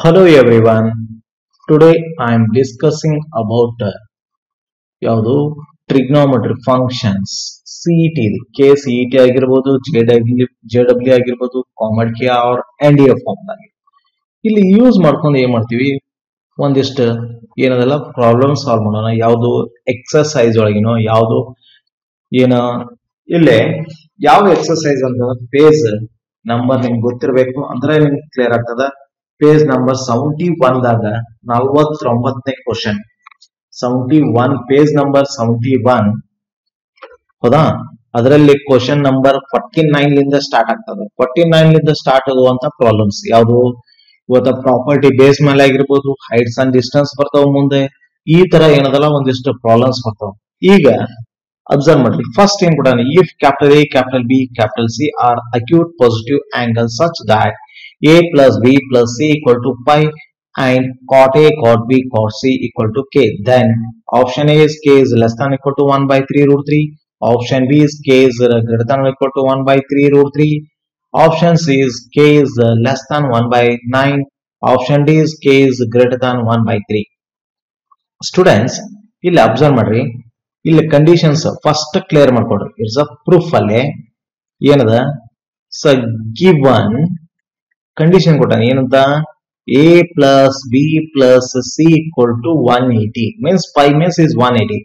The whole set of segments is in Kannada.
Hello everyone. Today I am discussing about ಯಾವುದು ಟ್ರಿಗ್ನೋಮೆಟ್ರಿ ಫಂಕ್ಷನ್ಸ್ ಸಿಇಟಿ KCET ಆಗಿರಬಹುದು JW ಆಗಿರಬಹುದು ಕಾಮೆಡ್ ಕೆ ಆರ್ NDA ಫಾರ್ಮ್ ಇಲ್ಲಿ ಯೂಸ್ ಮಾಡ್ಕೊಂಡು ಏನ್ ಮಾಡ್ತೀವಿ ಒಂದಿಷ್ಟು ಏನದಲ್ಲ ಪ್ರಾಬ್ಲಮ್ ಸಾಲ್ವ್ ಮಾಡೋಣ ಯಾವುದು ಎಕ್ಸರ್ಸೈಸ್ ಒಳಗಿನೋ ಯಾವುದು ಏನ ಇಲ್ಲೇ ಯಾವ ಎಕ್ಸರ್ಸೈಸ್ ಅಂತಂದ್ರೆ ಪೇಜ್ ನಂಬರ್ ನಿಮ್ಗೆ ಗೊತ್ತಿರಬೇಕು ಅಂದ್ರೆ ನಿಮ್ಗೆ ಕ್ಲಿಯರ್ ಆಗ್ತದ ಪೇಜ್ ನಂಬರ್ 71 ದಾಗ 49ನೇ ಕ್ವಶನ್ 71 ಪೇಜ್ ನಂಬರ್ 71 ಹೌದಾ ಅದರಲ್ಲಿ ಕ್ವಶನ್ ನಂಬರ್ 49 ಲಿಂದ ಸ್ಟಾರ್ಟ್ ಆಗ್ತದೆ 49 ಲಿಂದ ಸ್ಟಾರ್ಟ್ ಆಗುವಂತ ಪ್ರಾಬ್ಲಮ್ಸ್ ಯಾವುದು ಇವತ್ತ ಪ್ರಾಪರ್ಟಿ ಬೇಸ್ ಮೇಲೆ ಆಗಿರ್ಬೋದು ಹೈಟ್ಸ್ ಅಂಡ್ ಡಿಸ್ಟೆನ್ಸ್ ಬರ್ತಾವ ಮುಂದೆ ಈ ತರ ಏನದಲ್ಲ ಒಂದಿಷ್ಟು ಪ್ರಾಬ್ಲಮ್ಸ್ ಬರ್ತಾವ ಈಗ ಅಬ್ಸರ್ವ್ ಮಾಡ್ರಿ ಫಸ್ಟ್ ಏನ್ ಕೂಡ if capital A capital B capital C are acute positive angle such that A plus B plus C equal to pi and cot A, cot B, cot C equal to K. Then option A is K is less than or equal to 1 by 3 root 3. Option B is K is greater than or equal to 1 by 3 root 3. Option C is K is less than 1 by 9. Option D is K is greater than 1 by 3. Students, ಇಲ್ಲಿ ಅಬ್ಸರ್ವ್ ಮಾಡ್ರಿ ಇಲ್ಲಿ ಕಂಡೀಷನ್ಸ್ ಫಸ್ಟ್ ಕ್ಲಿಯರ್ ಮಾಡ್ಕೊಡ್ರಿ ಇಟ್ಸ್ ಅ ಪ್ರೂಫ್ ಅಲ್ಲಿ ಏನದ ಸೊ ಗಿವನ್ ಕಂಡೀಷನ್ ಕೊಟ್ಟಾನ ಏನಂತ A plus B plus C equal to 180 means pi means is 180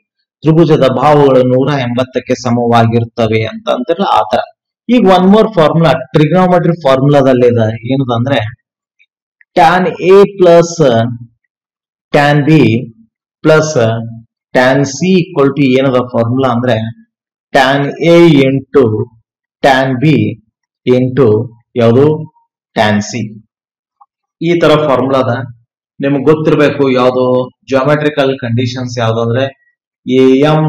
ತ್ರಿಭುಜದ ಭಾವಗಳು 180ಕ್ಕೆ ಸಮವಾಗಿರುತ್ತವೆ ಅಂತ ಅಂತಿರಲ್ಲ ಆತರ ಈಗ ಒನ್ ಮೋರ್ ಫಾರ್ಮುಲಾ ಟ್ರಿಗ್ನೋಮೆಟ್ರಿ ಫಾರ್ಮುಲಾದಲ್ಲಿ ಇದೆ ಏನದ ಅಂದ್ರೆ tan A plus tan B plus tan C equal to ಏನದ ಫಾರ್ಮುಲಾ ಅಂದ್ರೆ tan A into tan B into ಯಾವುದು tan C ಈ ತರ ಫಾರ್ಮುಲಾದ ನಿಮ್ಗೆ ಗೊತ್ತಿರಬೇಕು ಯಾವುದು ಜಿಯೋಮೆಟ್ರಿಕಲ್ ಕಂಡೀಷನ್ಸ್ ಯಾವ್ದು ಅಂದ್ರೆ AM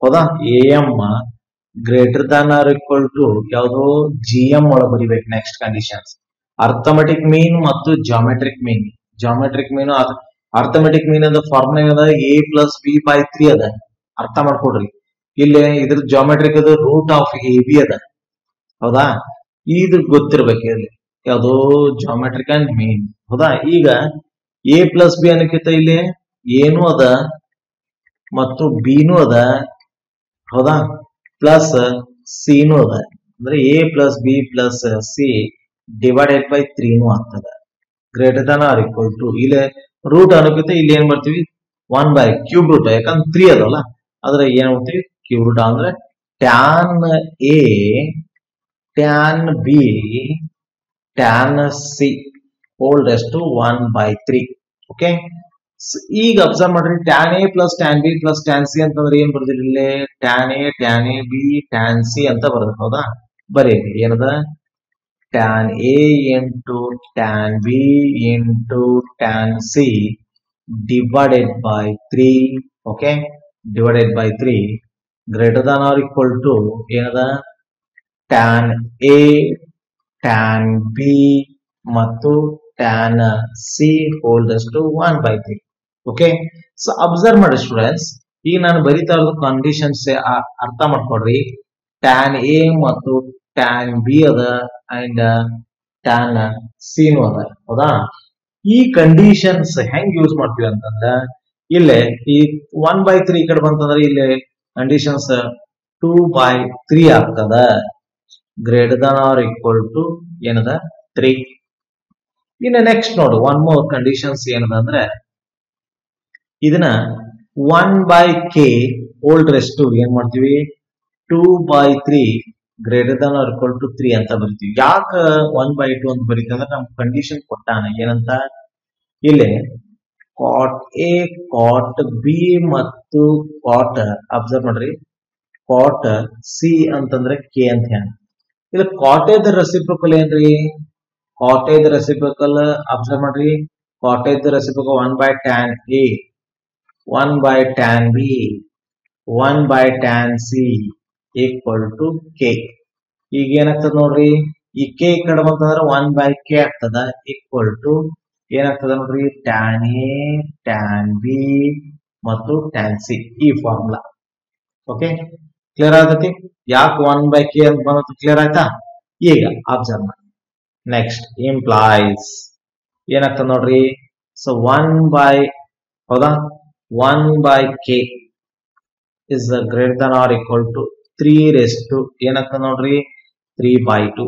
ಹೌದಾ AM greater than or equal to ಯಾವುದು GM ಒಳಗೆ ಬರಿಬೇಕು ನೆಕ್ಸ್ಟ್ ಕಂಡೀಷನ್ಸ್ ಅರ್ಥಮೆಟಿಕ್ ಮೀನ್ ಮತ್ತು ಜಾಮೆಟ್ರಿಕ್ ಮೀನ್ ಅರ್ಥಮೆಟಿಕ್ ಮೀನ್ ಅದ ಫಾರ್ಮುಲಾ ಏನದ A plus B by 3 ಅದ ಅರ್ಥ ಮಾಡ್ಕೊಡ್ರಿ ಇಲ್ಲಿ ಇದ್ರ ಜಾಮೆಟ್ರಿಕ್ ಅದು ರೂಟ್ ಆಫ್ AB ಅದ ಹೌದಾ ಇದು ಗೊತ್ತಿರ್ಬೇಕು ಇಲ್ಲಿ ಯಾವುದು ಜಾಮೆಟ್ರಿಕ್ ಅಂಡ್ ಮೀನ್ ಹೌದಾ ಈಗ A ಪ್ಲಸ್ ಬಿ ಅನ್ನಕ್ಕಿಂತ ಇಲ್ಲಿ ಏನು ಅದ ಮತ್ತು ಬಿನೂ ಅದ ಹೌದಾ ಪ್ಲಸ್ ಸಿನೂ ಅದ ಅಂದ್ರೆ A plus B plus C divided by 3 ಆಗ್ತದ greater than or equal to ಇಲ್ಲಿ ರೂಟ್ ಅನ್ನಕ್ಕಿಂತ ಇಲ್ಲಿ ಏನ್ ಮಾಡ್ತೀವಿ 1 ಬೈ ಕ್ಯೂಬ್ ರೂಟ್ ಯಾಕಂದ್ರೆ 3 ಅದಲ್ಲ ಆದ್ರೆ ಏನ್ ಮಾಡ್ತೀವಿ ಕ್ಯೂಬ್ ರೂಟ್ ಅಂದ್ರೆ tan A tan B tan C whole raised to 1 by 3 okay ಈಗ ಅಬ್ಸರ್ವ್ ಮಾಡ್ರಿ tan A plus tan B plus tan C ಅಂತಂದ್ರೆ ಏನ್ ಬರ್ದಿರಿ ಇಲ್ಲಿ tan A B tan C ಅಂತ ಬರ್ದ ಹೌದಾ ಬರೀರಿ ಏನದ tan A into tan B into tan C divided by 3 okay divided by 3 greater than or equal to ಏನದ tan A tan B ಮತ್ತು tan C whole raised to 1 by 3 okay so observe ಮಾಡಿ ಸ್ಟೂಡೆಂಟ್ಸ್ ಈಗ ನಾನು ಬರೀತಾ ಇರೋದು ಕಂಡೀಷನ್ಸ್ ಅರ್ಥ ಮಾಡ್ಕೊಡ್ರಿ tan A ಮತ್ತು tan B ಅದ ಅಂಡ್ tan C ನು ಅದ ಹೌದಾ ಈ ಕಂಡೀಷನ್ಸ್ ಹೆಂಗ್ ಯೂಸ್ ಮಾಡ್ತೀವಿ ಅಂತಂದ್ರ ಇಲ್ಲೇ ಈ 1 by 3 ಈ ಕಡೆ ಬಂತಂದ್ರೆ ಇಲ್ಲಿ ಕಂಡೀಷನ್ಸ್ 2 by 3 ಆಗ್ತದ greater than or equal to ಏನದ 3 ಇನ್ನು ನೆಕ್ಸ್ಟ್ ನೋಡು ಒನ್ ಮೋರ್ ಕಂಡೀಷನ್ಸ್ ಏನದ ಅಂದ್ರೆ ಇದನ್ನ 1 by k ಓಲ್ಡ್ ರೆಸ್ಟ್ ಟು ಏನ್ ಮಾಡ್ತೀವಿ 2 by 3 greater than or equal to 3 ಅಂತ ಬರಿತೀವಿ ಯಾಕೆ 1 by 2 ಅಂತ ಬರೀತೀವಿ ಅಂದ್ರೆ ನಮ್ ಕಂಡೀಷನ್ ಕೊಟ್ಟಾನ ಏನಂತ ಇಲ್ಲಿ cot A cot B ಮತ್ತು cot ಅಬ್ಸರ್ವ್ ಮಾಡ್ರಿ cot C ಅಂತಂದ್ರೆ k ಅಂತ ಹೇಳಿ ಇಲ್ಲಿ ಕಾಟೇಜ್ ರೆಸಿಪ್ರೋಕಲ್ ಏನ್ರಿ ಕಾಟೇಜ್ ರೆಸಿಪ್ರೋಕಲ್ ಅಬ್ಸರ್ವ್ ಮಾಡ್ರಿ cottage reciprocal 1 by tan A 1 by tan B 1 by tan C equal to K ಈಗ ಏನಾಗ್ತದ ನೋಡ್ರಿ ಈ K ಕಡೆ ಬಂತಂದ್ರೆ 1 by K ಆಗ್ತದ equal to ಏನಾಗ್ತದ ನೋಡ್ರಿ tan A tan B ಮತ್ತು tan C ಈ ಫಾರ್ಮುಲಾ ಓಕೆ ಕ್ಲಿಯರ್ ಆಗತೈತಿ ಯಾಕೆ 1 by K ಅಂತ ಬಂತು ಕ್ಲಿಯರ್ ಆಯ್ತಾ ಈಗ ಅಬ್ಸರ್ವ್ ಮಾಡಿ ನೆಕ್ಸ್ಟ್ ಇಂಪ್ಲೈಸ್ ಏನಾಗ್ತದೆ ನೋಡ್ರಿ. ಸೊ 1 by ಹೌದಾ 1/k is greater than or equal to 3 raised to ಏನಾಗ್ತದೆ ನೋಡ್ರಿ 3/2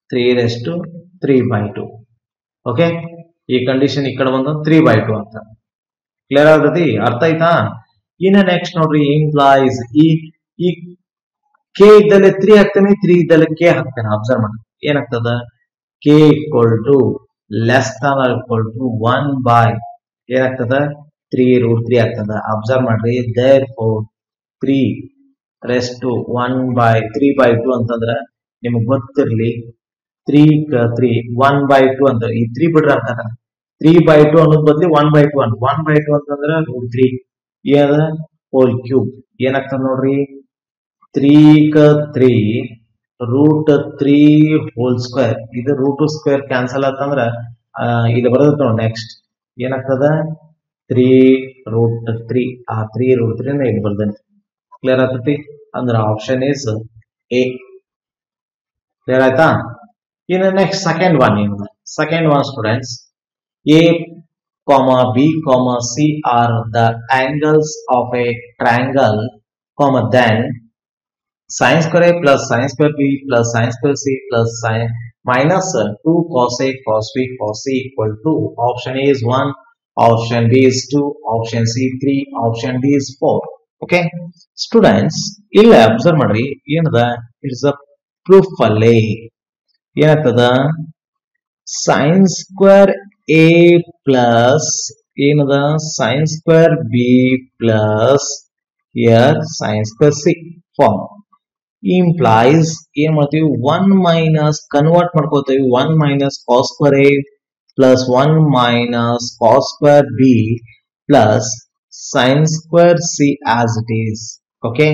3 raised to 3/2. ಓಕೆ, ಈ ಕಂಡೀಷನ್ ಈ ಕಡೆ ಬಂದ 3/2 ಅಂತ ಕ್ಲಿಯರ್ ಆಗ್ತತಿ, ಅರ್ಥ ಆಯ್ತಾ. ಇನ್ನ ನೆಕ್ಸ್ಟ್ ನೋಡ್ರಿ ಇಂಪ್ಲಾಯ್ಸ್ ಈ ಕೆ ಇದ್ದಲ್ಲಿ 3 ಹಾಕ್ತೇನೆ, 3 ಇದ್ದಲ್ಲಿ ಕೆ ಹಾಕ್ತೇನೆ. ಅಬ್ಸರ್ವ್ ಮಾಡಿ ಏನಾಗ್ತದ K equal to less than or equal to 1 by ಏನಾಗ್ತದ 3√3 ಆಗ್ತದ. ಅಬ್ಸರ್ವ್ ಮಾಡ್ರಿ ದೇರ್ ಫೋರ್ 3 raised to 3/2 ಅಂತಂದ್ರ ನಿಮಗ್ ಗೊತ್ತಿರ್ಲಿ 3 1/2 ಅಂತ ಈ 3 ಬಿಡ್ರ ಅಂತಾರ 3/2 ಅನ್ನೋದ್ ಬದ್ಲಿ 1/2 ಅಂತ 1/2 ಅಂತಂದ್ರ √3 ಏನ ಹೋಲ್ ಕ್ಯೂಬ್ ಏನಾಗ್ತದ ನೋಡ್ರಿ 3 √3 ಹೋಲ್ ಸ್ಕ್ವೇರ್. ಇದು ರೂಟ್ ಸ್ಕ್ವೇರ್ ಕ್ಯಾನ್ಸಲ್ ಆತಂದ್ರ ಇಲ್ಲಿ ಬರೋದ್ ನೋಡಿ ನೆಕ್ಸ್ಟ್ ಏನಾಗ್ತದ 3√3 ಆ 3√3 ಇಲ್ಲಿ ಬರ್ದೇನೆ. ಕ್ಲಿಯರ್ ಆಗ್ತತಿ ಅಂದ್ರ ಆಪ್ಷನ್ ಇಸ್ ಎ. ಕ್ಲಿಯರ್ ಆಯ್ತಾ. ಇನ್ನು ನೆಕ್ಸ್ಟ್ ಸೆಕೆಂಡ್ ಒನ್ ಏನು, second one students A B, C are the angles of a triangle, then sin square A plus sin square B plus sin square C plus sin minus 2 cos A cos B cos C equal to option A is 1, option B is 2, option C 3, option D is 4. Okay, students ಇಲ್ಲಿ ಅಬ್ಸರ್ವ್ ಮಾಡ್ರಿ ಏನದ ಇಟ್ಸ್ ಅ ಪ್ರೂಫ್ ಅಲ್ಲಿ ಏನಾಗ್ತದ sin square A plus ಏನದ sin square B plus here sin square C form implies ಏನ್ ಮಾಡ್ತೀವಿ 1 minus ಕನ್ವರ್ಟ್ ಮಾಡ್ಕೋತೀವಿ 1 minus cos square A plus 1 minus cos square B plus sin square C as it is. Okay,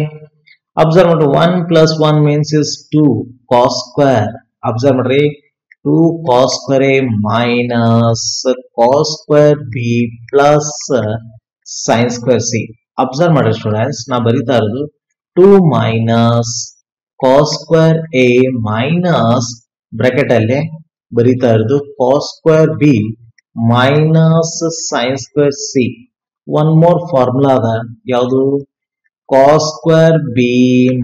observe ಮಾಡ್ರಿ 1 plus 1 means is 2 cos square. observe ಮಾಡ್ರಿ 2 cos square A minus cos square B plus sin square C. Observe ಮಾಡಿ ಸ್ಟೂಡೆಂಟ್ಸ್ ನಾ ಬರೀತಾ ಇರೋದು 2 minus cos square A minus bracket ಅಲ್ಲಿ ಬರೀತಾ ಇರೋದು cos square B minus sin square C. One more formula ಅದ ಯಾವುದು cos square B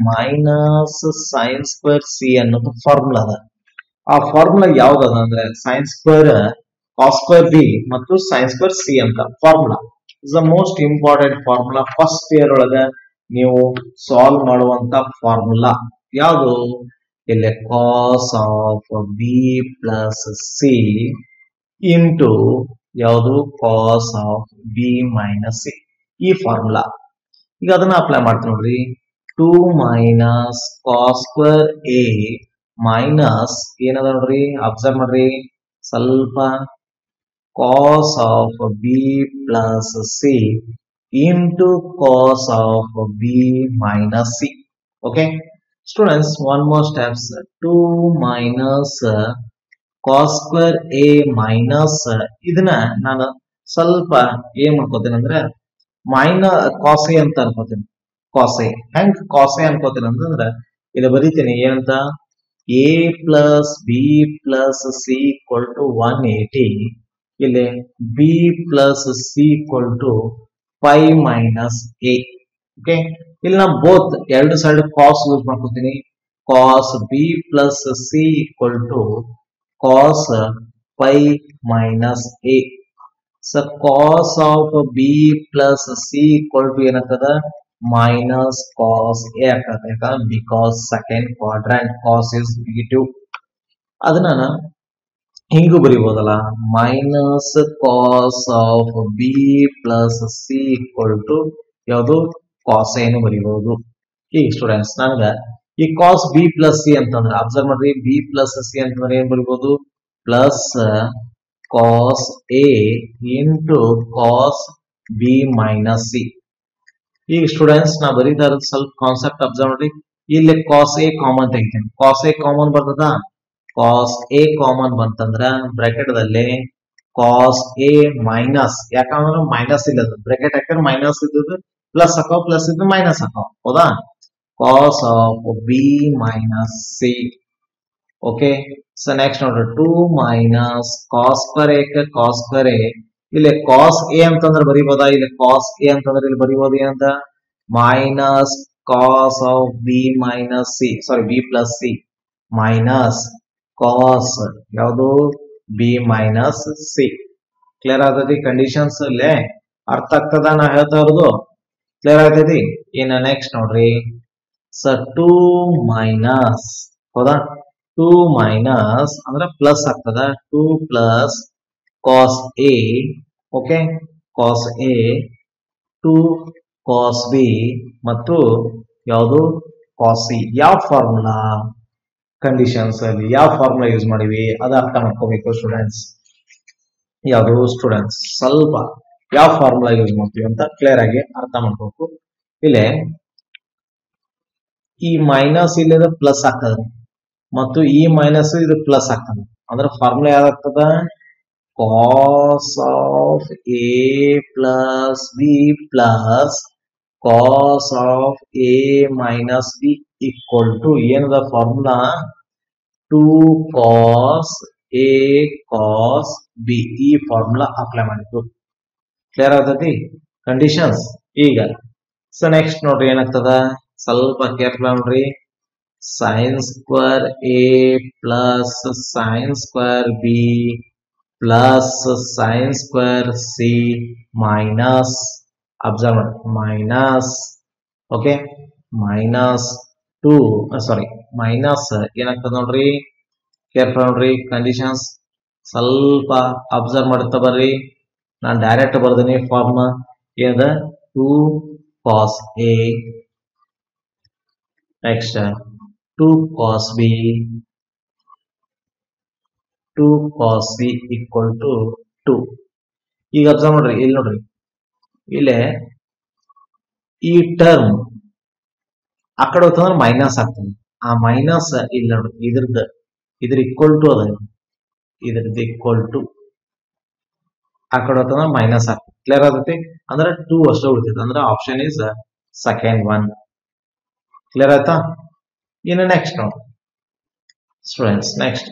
minus sin square C ಅನ್ನೋದು ಫಾರ್ಮುಲಾ ಅದ. ಆ ಫಾರ್ಮುಲಾ ಯಾವ್ದದ ಅಂದ್ರೆ sin square cos square B ಮತ್ತು sin square C ಅಂತ formula is the most important formula. First year ಒಳಗ ನೀವು ಸಾಲ್ವ್ ಮಾಡುವಂತ ಫಾರ್ಮುಲಾ ಯಾವುದು ಇಲ್ಲಿ cos of B plus C into ಯಾವುದು cos of B minus C ಈ ಫಾರ್ಮುಲಾ. ಈಗ ಅದನ್ನ ಅಪ್ಲೈ ಮಾಡ್ತೀವಿ ನೋಡ್ರಿ 2 minus cos square A minus ಏನದ ನೋಡ್ರಿ ಅಬ್ಸರ್ವ್ ಮಾಡ್ರಿ ಸ್ವಲ್ಪ cos of B plus C into cos of B minus C. Okay students, one more steps 2 minus cos square A minus ಇದನ್ನ ನಾನು ಸ್ವಲ್ಪ ಏನ್ ಮಾಡ್ಕೋತೀನಿ ಅಂದ್ರೆ cos A ಅಂತ ಅನ್ಕೋತೀನಿ. cos A ಹೆಂಗ್ cos A ಅನ್ಕೋತೀನಿ ಅಂತಂದ್ರೆ ಇಲ್ಲಿ ಬರೀತೀನಿ ಏನಂತ A plus B plus C equal to 180 ಇಲ್ಲಿ B plus C equal to 5 minus A. Okay ಇಲ್ಲಿ ನಾ ಬೋತ್ ಎರಡು ಸೈಡ್ cos ಯೂಸ್ ಮಾಡ್ಕೊತೀನಿ cos B plus C equal to cos 5 minus A. so cos of B plus C equal to ಏನಾಗ್ತದ minus cos A ಆಗ್ತದೆ because second quadrant cos is negative. ಅದನ್ನ ಹಿಂಗೂ ಬರೀಬಹುದಲ್ಲ minus cos of B plus C equal to ಯಾವುದು cos A ನು ಬರೀಬಹುದು. ಈಗ ಸ್ಟೂಡೆಂಟ್ಸ್ ನನಗ ಈ cos B plus C ಅಂತಂದ್ರೆ ಅಬ್ಸರ್ವ್ ಮಾಡ್ರಿ B plus C ಅಂತಂದ್ರೆ ಏನ್ ಬರೀಬಹುದು plus cos A into cos B minus C. ಈಗ ಸ್ಟೂಡೆಂಟ್ಸ್ ನಾ ಬರೀತಾ ಇರೋದು ಸ್ವಲ್ಪ ಕಾನ್ಸೆಪ್ಟ್ ಅಬ್ಸರ್ವ್ ಮಾಡಿ ಇಲ್ಲಿ cos A ಕಾಮನ್ ತೆಗಿತೀನಿ cos A ಕಾಮನ್ ಬರ್ತದ cos A ಕಾಮನ್ ಬಂತಂದ್ರ ಬ್ರಾಕೆಟ್ ದಲ್ಲಿ cos A ಮೈನಸ್ ಯಾಕಂದ್ರೆ ಮೈನಸ್ ಇಲ್ಲ ಬ್ರಾಕೆಟ್ ಹಾಕಿದ್ರೆ ಮೈನಸ್ ಇದ್ದದ್ದು ಪ್ಲಸ್ ಹಾಕೋ ಪ್ಲಸ್ ಇದ್ದು ಮೈನಸ್ ಹಾಕೋ ಹೌದಾ cos of B minus C okay. So next ನೋಡ್ರಿ 2 minus cos square A cos square A. ಇಲ್ಲಿ ಕಾಸ್ ಎ ಅಂತಂದ್ರೆ ಬರೀಬೋದಾ? ಇಲ್ಲಿ ಕಾಸ್ ಎ ಅಂತಂದ್ರೆ ಇಲ್ಲಿ ಬರೀಬೋದು ಏನಂತ? Minus cos of B minus C, sorry B plus C minus cos ಯಾವುದು? B minus C. ಕ್ಲಿಯರ್ ಆಗ್ತೈತಿ? ಕಂಡೀಷನ್ಸ್ ಅಲ್ಲೇ ಅರ್ಥ ಆಗ್ತದ ನಾ ಹೇಳ್ತಾ ಇರೋದು? ಕ್ಲಿಯರ್ ಆಗ್ತೈತಿ? ಇನ್ನು ನೆಕ್ಸ್ಟ್ ನೋಡ್ರಿ, ಸೊ 2 ಮೈನಸ್, ಹೌದಾ? 2 ಮೈನಸ್ ಅಂದ್ರೆ ಪ್ಲಸ್ ಆಗ್ತದ. 2 plus cos A, okay, cos A 2 cos B ಮತ್ತು ಯಾವುದು? Cos C. ಯಾವ ಫಾರ್ಮುಲಾ? ಕಂಡೀಷನ್ಸ್ ಅಲ್ಲಿ ಯಾವ ಫಾರ್ಮುಲಾ ಯೂಸ್ ಮಾಡಿವಿ ಅದು ಅರ್ಥ ಮಾಡ್ಕೋಬೇಕು ಸ್ಟೂಡೆಂಟ್ಸ್. ಯಾವುದು ಸ್ಟೂಡೆಂಟ್ಸ್? ಸ್ವಲ್ಪ ಯಾವ ಫಾರ್ಮುಲಾ ಯೂಸ್ ಮಾಡ್ತೀವಿ ಅಂತ ಕ್ಲಿಯರ್ ಆಗಿ ಅರ್ಥ ಮಾಡ್ಕೋಬೇಕು. ಇಲ್ಲೇ ಈ ಮೈನಸ್ ಇಲ್ಲದ ಪ್ಲಸ್ ಆಗ್ತದೆ ಮತ್ತು ಈ ಮೈನಸ್ ಇದು ಪ್ಲಸ್ ಆಗ್ತದೆ. ಅಂದ್ರೆ ಫಾರ್ಮುಲಾ ಯಾವ್ದಾಗ್ತದ? Cos of A plus B plus cos of A minus B equal to ಏನದ formula? 2 cos A cos B. ಈ ಫಾರ್ಮುಲಾ ಅಪ್ಲೈ ಮಾಡಿದ್ದು. ಕ್ಲಿಯರ್ ಆಗ್ತೈತಿ ಕಂಡೀಷನ್ಸ್ ಈಗ? ಸೊ ನೆಕ್ಸ್ಟ್ ನೋಡ್ರಿ ಏನಾಗ್ತದ, ಸ್ವಲ್ಪ ಕೇರ್ಫುಲ್ ನೋಡ್ರಿ. Sine square A plus sine square B plus sine square C minus, observe ಮಾಡಿ, minus, okay, minus 2, sorry minus ಏನಾಗ್ತದ ನೋಡ್ರಿ, ಕೇರ್ಫುಲ್ ನೋಡ್ರಿ ಕಂಡೀಷನ್ಸ್ ಸ್ವಲ್ಪ ಅಬ್ಸರ್ವ್ ಮಾಡುತ್ತಾ ಬರ್ರಿ. ನಾನು ಡೈರೆಕ್ಟ್ ಬರ್ದೀನಿ ಫಾರ್ಮ್ ಏನದ? 2 cos A, next 2 cos B, 2 cos C equal to 2. ಈಗ ಅಬ್ಸರ್ವ್ ನೋಡ್ರಿ, ಇಲ್ಲಿ ನೋಡ್ರಿ, ಇಲ್ಲೇ ಈ ಟರ್ಮ್ ಆ ಕಡೆ ಹೋಗ್ತಂದ್ರೆ ಮೈನಸ್ ಆಗ್ತದೆ. ಆ ಮೈನಸ್ ಇಲ್ಲಿ ನೋಡ್ರಿ ಇದ್ರ ಈಕ್ವಲ್ ಟು ಅದ, ಇದ್ರದ್ದು ಈಕ್ವಲ್ ಟು ಆ ಕಡೆ ಹೋಗ್ತಂದ್ರೆ ಮೈನಸ್ ಆಗ್ತದೆ. ಕ್ಲಿಯರ್ ಆಗತ್ತೆ? ಅಂದ್ರೆ 2 ಅಷ್ಟೇ ಉಳಿತೈತೆ. ಅಂದ್ರೆ option is second one. Clear ಆಯ್ತಾ? ಇನ್ನು ನೆಕ್ಸ್ಟ್ ನೋಡಿ ಸ್ಟೂಡೆಂಟ್ಸ್, ನೆಕ್ಸ್ಟ್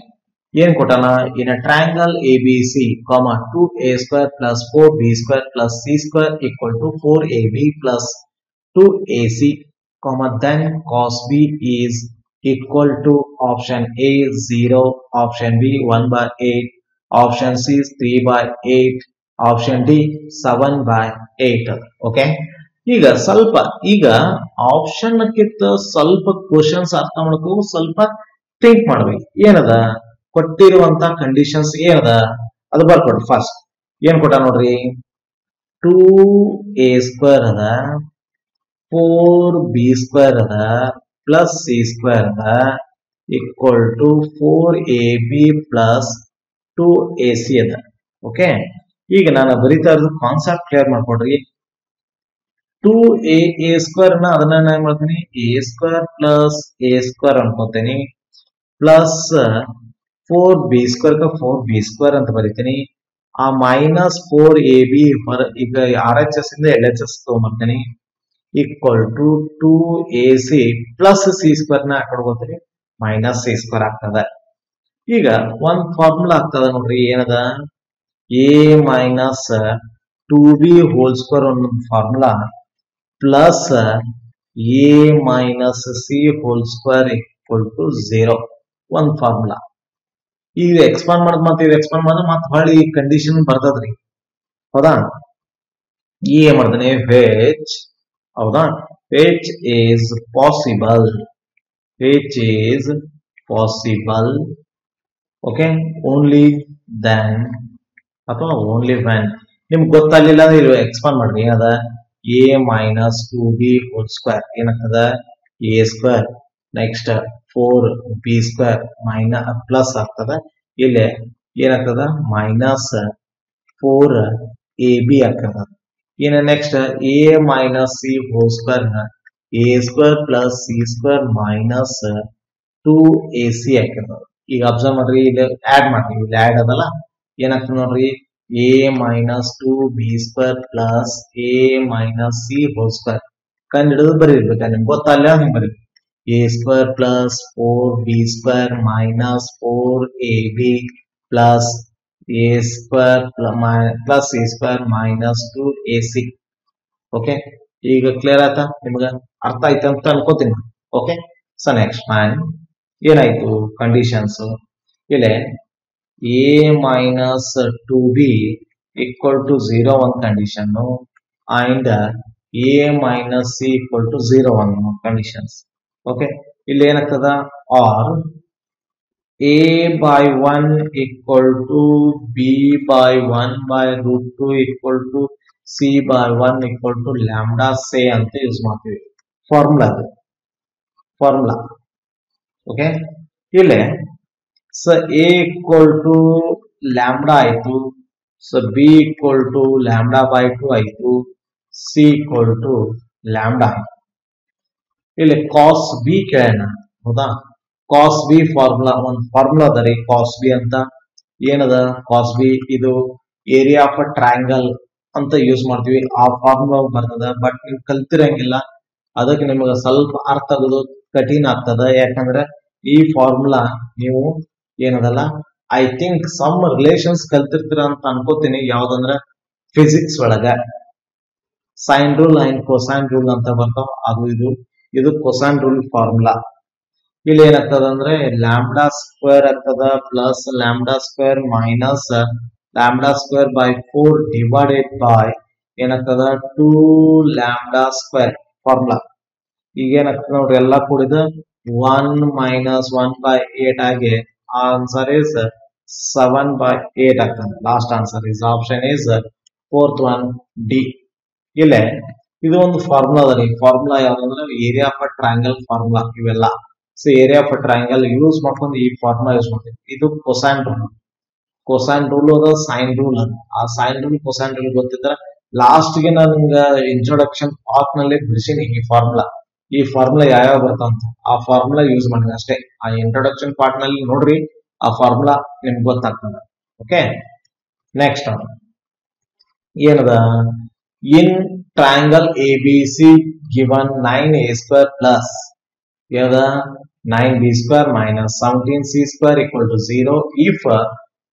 ಏನ್ ಕೊಟ್ಟಾನ? In a triangle A B C, 2a square plus 4b square plus c square equal to 4ab plus 2ac, then cos b is equal to option A 0, option B 1/8, option C 3/8, option D 7/8. Okay. ಈಗ ಸ್ವಲ್ಪ ಆಪ್ಷನ್ ಕಿಂತ ಸ್ವಲ್ಪ ಕ್ವಶನ್ಸ್ ಅರ್ಥ ಮಾಡ್ಕೋ, ಸ್ವಲ್ಪ ಥಿಂಕ್ ಮಾಡ್ಬೇಕು. ಏನದ ಕೊಟ್ಟಿರುವಂತ ಕಂಡೀಷನ್ಸ್ ಏನದ ಅದು ಬರ್ಕೊಡ್ರಿ. ಫಸ್ಟ್ ಏನ್ ಕೊಟ್ಟ ನೋಡ್ರಿ, 2a ಸ್ಕ್ವೇರ್ ಅದ, 4b ಸ್ಕ್ವೇರ್ ಅದ ಪ್ಲಸ್ ಸಿ ಸ್ಕ್ವೇರ್ ಅದ equal to 4ab plus 2ac ಅದ. ಓಕೆ. ಈಗ ನಾನು ಬರೀತಾ ಇರೋದು ಕಾನ್ಸೆಪ್ಟ್ ಕ್ಲಿಯರ್ ಮಾಡ್ಕೊಡ್ರಿ. 2a ಸ್ಕ್ವೇರ್ ನ ಅದನ್ನ ಏನ್ ಮಾಡ್ತೀನಿ, a square plus a square ಅನ್ಕೋತೀನಿ, plus 4b square 4b square ಅಂತ ಬರೀತೀನಿ. ಆ ಮೈನಸ್ 4ab ಈಗ RHS ಇಂದ LHS ತಗೊಂಡ್ಬರ್ತೀನಿ equal to 2ac plus C square ನ ಆ ಕಡೆ ಹೋಗ್ತೀನಿ, ಮೈನಸ್ ಸಿ ಸ್ಕ್ವೇರ್ ಆಗ್ತದೆ. ಈಗ ಒಂದ್ ಫಾರ್ಮುಲಾ ಆಗ್ತದ ನೋಡ್ರಿ, ಏನದ? a minus 2b whole square ಅನ್ನೋದು formula plus a minus C whole square equal to 0 ಒಂದ್ ಫಾರ್ಮುಲಾ. ಈಗ ಎಕ್ಸ್ಪಾಂಡ್ ಮಾಡೋದು ಮತ್ತೆ ಇದು ಎಕ್ಸ್ಪಾಂಡ್ ಮಾಡೋದು ಮತ್ತೆ ಹೊಳ್ಳಿ ಕಂಡೀಷನ್ ಬರ್ತದ್ರಿ, ಹೌದಾ? ಏನ್ ಮಾಡ್ತಾನೆ ವೆಚ್, ಹೌದಾ? which is possible, okay, only then ಅಥವಾ ಓನ್ಲಿ ವ್ಯಾನ್. ನಿಮ್ಗೆ ಗೊತ್ತಾಗ್ಲಿಲ್ಲ ಅಂದ್ರೆ ಇಲ್ಲಿ ಎಕ್ಸ್ಪಾಂಡ್ ಮಾಡ್ರಿ. ಏನದ? a minus 2b whole square ಏನಾಗ್ತದ? a square, next 4b square minus plus ಆಗ್ತದ, ಇಲ್ಲಿ ಏನಾಗ್ತದ? ಮೈನಸ್ 4ab ಆಗ್ತದ. ಇನ್ನು next a minus C whole square ನ a square plus C square minus 2ac ಆಗ್ತದ. ಈಗ ಅಬ್ಸರ್ವ್ ಮಾಡ್ರಿ, ಇಲ್ಲಿ ಆಡ್ ಮಾಡ್ರಿ, ಇಲ್ಲಿ ಆಡ್ ಅದಲ್ಲ, ಏನಾಗ್ತದೆ ನೋಡ್ರಿ, a minus 2b square plus a minus C whole square ಕಂಡು ಹಿಡಿದು ಬರೀರ್ಬೇಕ. ನಿಮ್ಗೆ ಗೊತ್ತಲ್ಲ ಹಿಂಗ್ ಬರೀ. a square plus 4b square minus 4ab plus a square plus a square minus 2ac. Okay, ಈಗ ಕ್ಲಿಯರ್ ಆಯ್ತಾ ನಿಮ್ಗೆ? ಅರ್ಥ ಆಯ್ತು ಅಂತ ಅನ್ಕೋತೀನಿ. ಓಕೆ, ಸೊ ನೆಕ್ಸ್ಟ್ ಏನಾಯ್ತು ಕಂಡೀಷನ್ಸ್ ಇಲ್ಲಿ a minus 2b equal to 0 one condition and a minus c equal to 0 one conditions. Okay, ಇಲ್ಲಿ ಏನಾಗ್ತದ or a by 1 equal to b by 1 by root 2 equal to c by 1 equal to lambda say ಅಂತ ಯೂಸ್ ಮಾಡ್ತೀವಿ ಫಾರ್ಮುಲಾ. ಓಕೆ, ಇಲ್ಲಿ so a equal to lambda ಆಯ್ತು, so b equal to lambda by 2 ಆಯ್ತು, c equal to lambda ಆಯ್ತು. ಇಲ್ಲಿ cos b ಕೇಳೋಣ, ಹೌದಾ? cos b ಫಾರ್ಮುಲಾ, ಒಂದು ಫಾರ್ಮುಲಾ ಅದ ರೀ cos b ಅಂತ. ಏನದ cos b? ಇದು ಏರಿಯಾ ಆಫ್ ಅ ಟ್ರಯಾಂಗಲ್ ಅಂತ ಯೂಸ್ ಮಾಡ್ತೀವಿ, ಆ ಫಾರ್ಮುಲಾ ಬರ್ತದ. ಬಟ್ ನೀವು ಕಲ್ತಿರಂಗಿಲ್ಲ, ಅದಕ್ಕೆ ನಿಮಗೆ ಸ್ವಲ್ಪ ಅರ್ಥ ಆಗೋದು ಕಠಿಣ ಆಗ್ತದ. ಯಾಕಂದ್ರೆ ಈ ಫಾರ್ಮುಲಾ ನೀವು ಏನದಲ್ಲ ಐ ಥಿಂಕ್ ಸಮ್ ರಿಲೇಷನ್ಸ್ ಕಲ್ತಿರ್ತೀರ ಅಂತ ಅನ್ಕೋತೀನಿ. ಯಾವ್ದಂದ್ರ ಫಿಸಿಕ್ಸ್ ಒಳಗ sine rule and cosine rule ಅಂತ ಬರ್ತಾವ, ಅದು ಇದು ಕೊಸೈನ್ ರೂಲ್ ಫಾರ್ಮುಲಾ. ಇಲ್ಲಿ ಏನಾಗ್ತದ ಅಂದ್ರೆ ಲ್ಯಾಂಬ್ಡಾ ಸ್ಕ್ವೇರ್ ಆಗ್ತದ plus lambda square minus lambda square by 4 divided by ಏನಾಗ್ತದ 2 ಲ್ಯಾಂಬ್ಡಾ ಸ್ಕ್ವೇರ್ ಫಾರ್ಮುಲಾ. ಈಗ ಏನಾಗ್ತದ ನೋಡ್ರಿ, ಎಲ್ಲ ಕೂಡಿದ 1 minus 1 by 8 ಆಗಿ ಆನ್ಸರ್ ಇಸ್ 7 by 8 ಆಗ್ತದೆ. Last answer is option is fourth one D. ಇಲ್ಲೇ ಇದು ಒಂದು ಫಾರ್ಮುಲಾ ಅದ ರೀ. ಫಾರ್ಮುಲಾ ಯಾವ್ದಂದ್ರೆ area of a triangle formula ಇವೆಲ್ಲ. So area of a triangle use ಮಾಡ್ಕೊಂಡು ಈ ಫಾರ್ಮುಲಾ ಯೂಸ್ ಮಾಡ್ತೀವಿ. ಇದು ಕೊಸೈನ್ ರೂಲ್ ಅದ, ಸೈನ್ ರೂಲ್ ಅದ. ಆ ಸೈನ್ ರೂಲ್ ಕೊಸೈನ್ ರೂಲ್ ಗೊತ್ತಿದ್ರೆ ಲಾಸ್ಟ್ ಗೆ ನಾನು ನಿಮ್ಗೆ ಇಂಟ್ರೊಡಕ್ಷನ್ ಪಾರ್ಟ್ ನಲ್ಲಿ ಬಿಡಿಸಿನಿ ಈ ಫಾರ್ಮುಲಾ ಯಾವ್ಯಾವ ಬರ್ತಾವಂತ. ಆ ಫಾರ್ಮುಲಾ ಯೂಸ್ ಮಾಡಿದ್ರೆ ಅಷ್ಟೇ. ಆ ಇಂಟ್ರೊಡಕ್ಷನ್ ಪಾರ್ಟ್ ನಲ್ಲಿ ನೋಡ್ರಿ, ಆ ಫಾರ್ಮುಲಾ ನಿಮ್ಗೆ ಗೊತ್ತಾಗ್ತದೆ. ಓಕೆ, ನೆಕ್ಸ್ಟ್ ಏನದ, ಇನ್ triangle A B C given 9a square plus 9b square minus 17c square equal to 0 if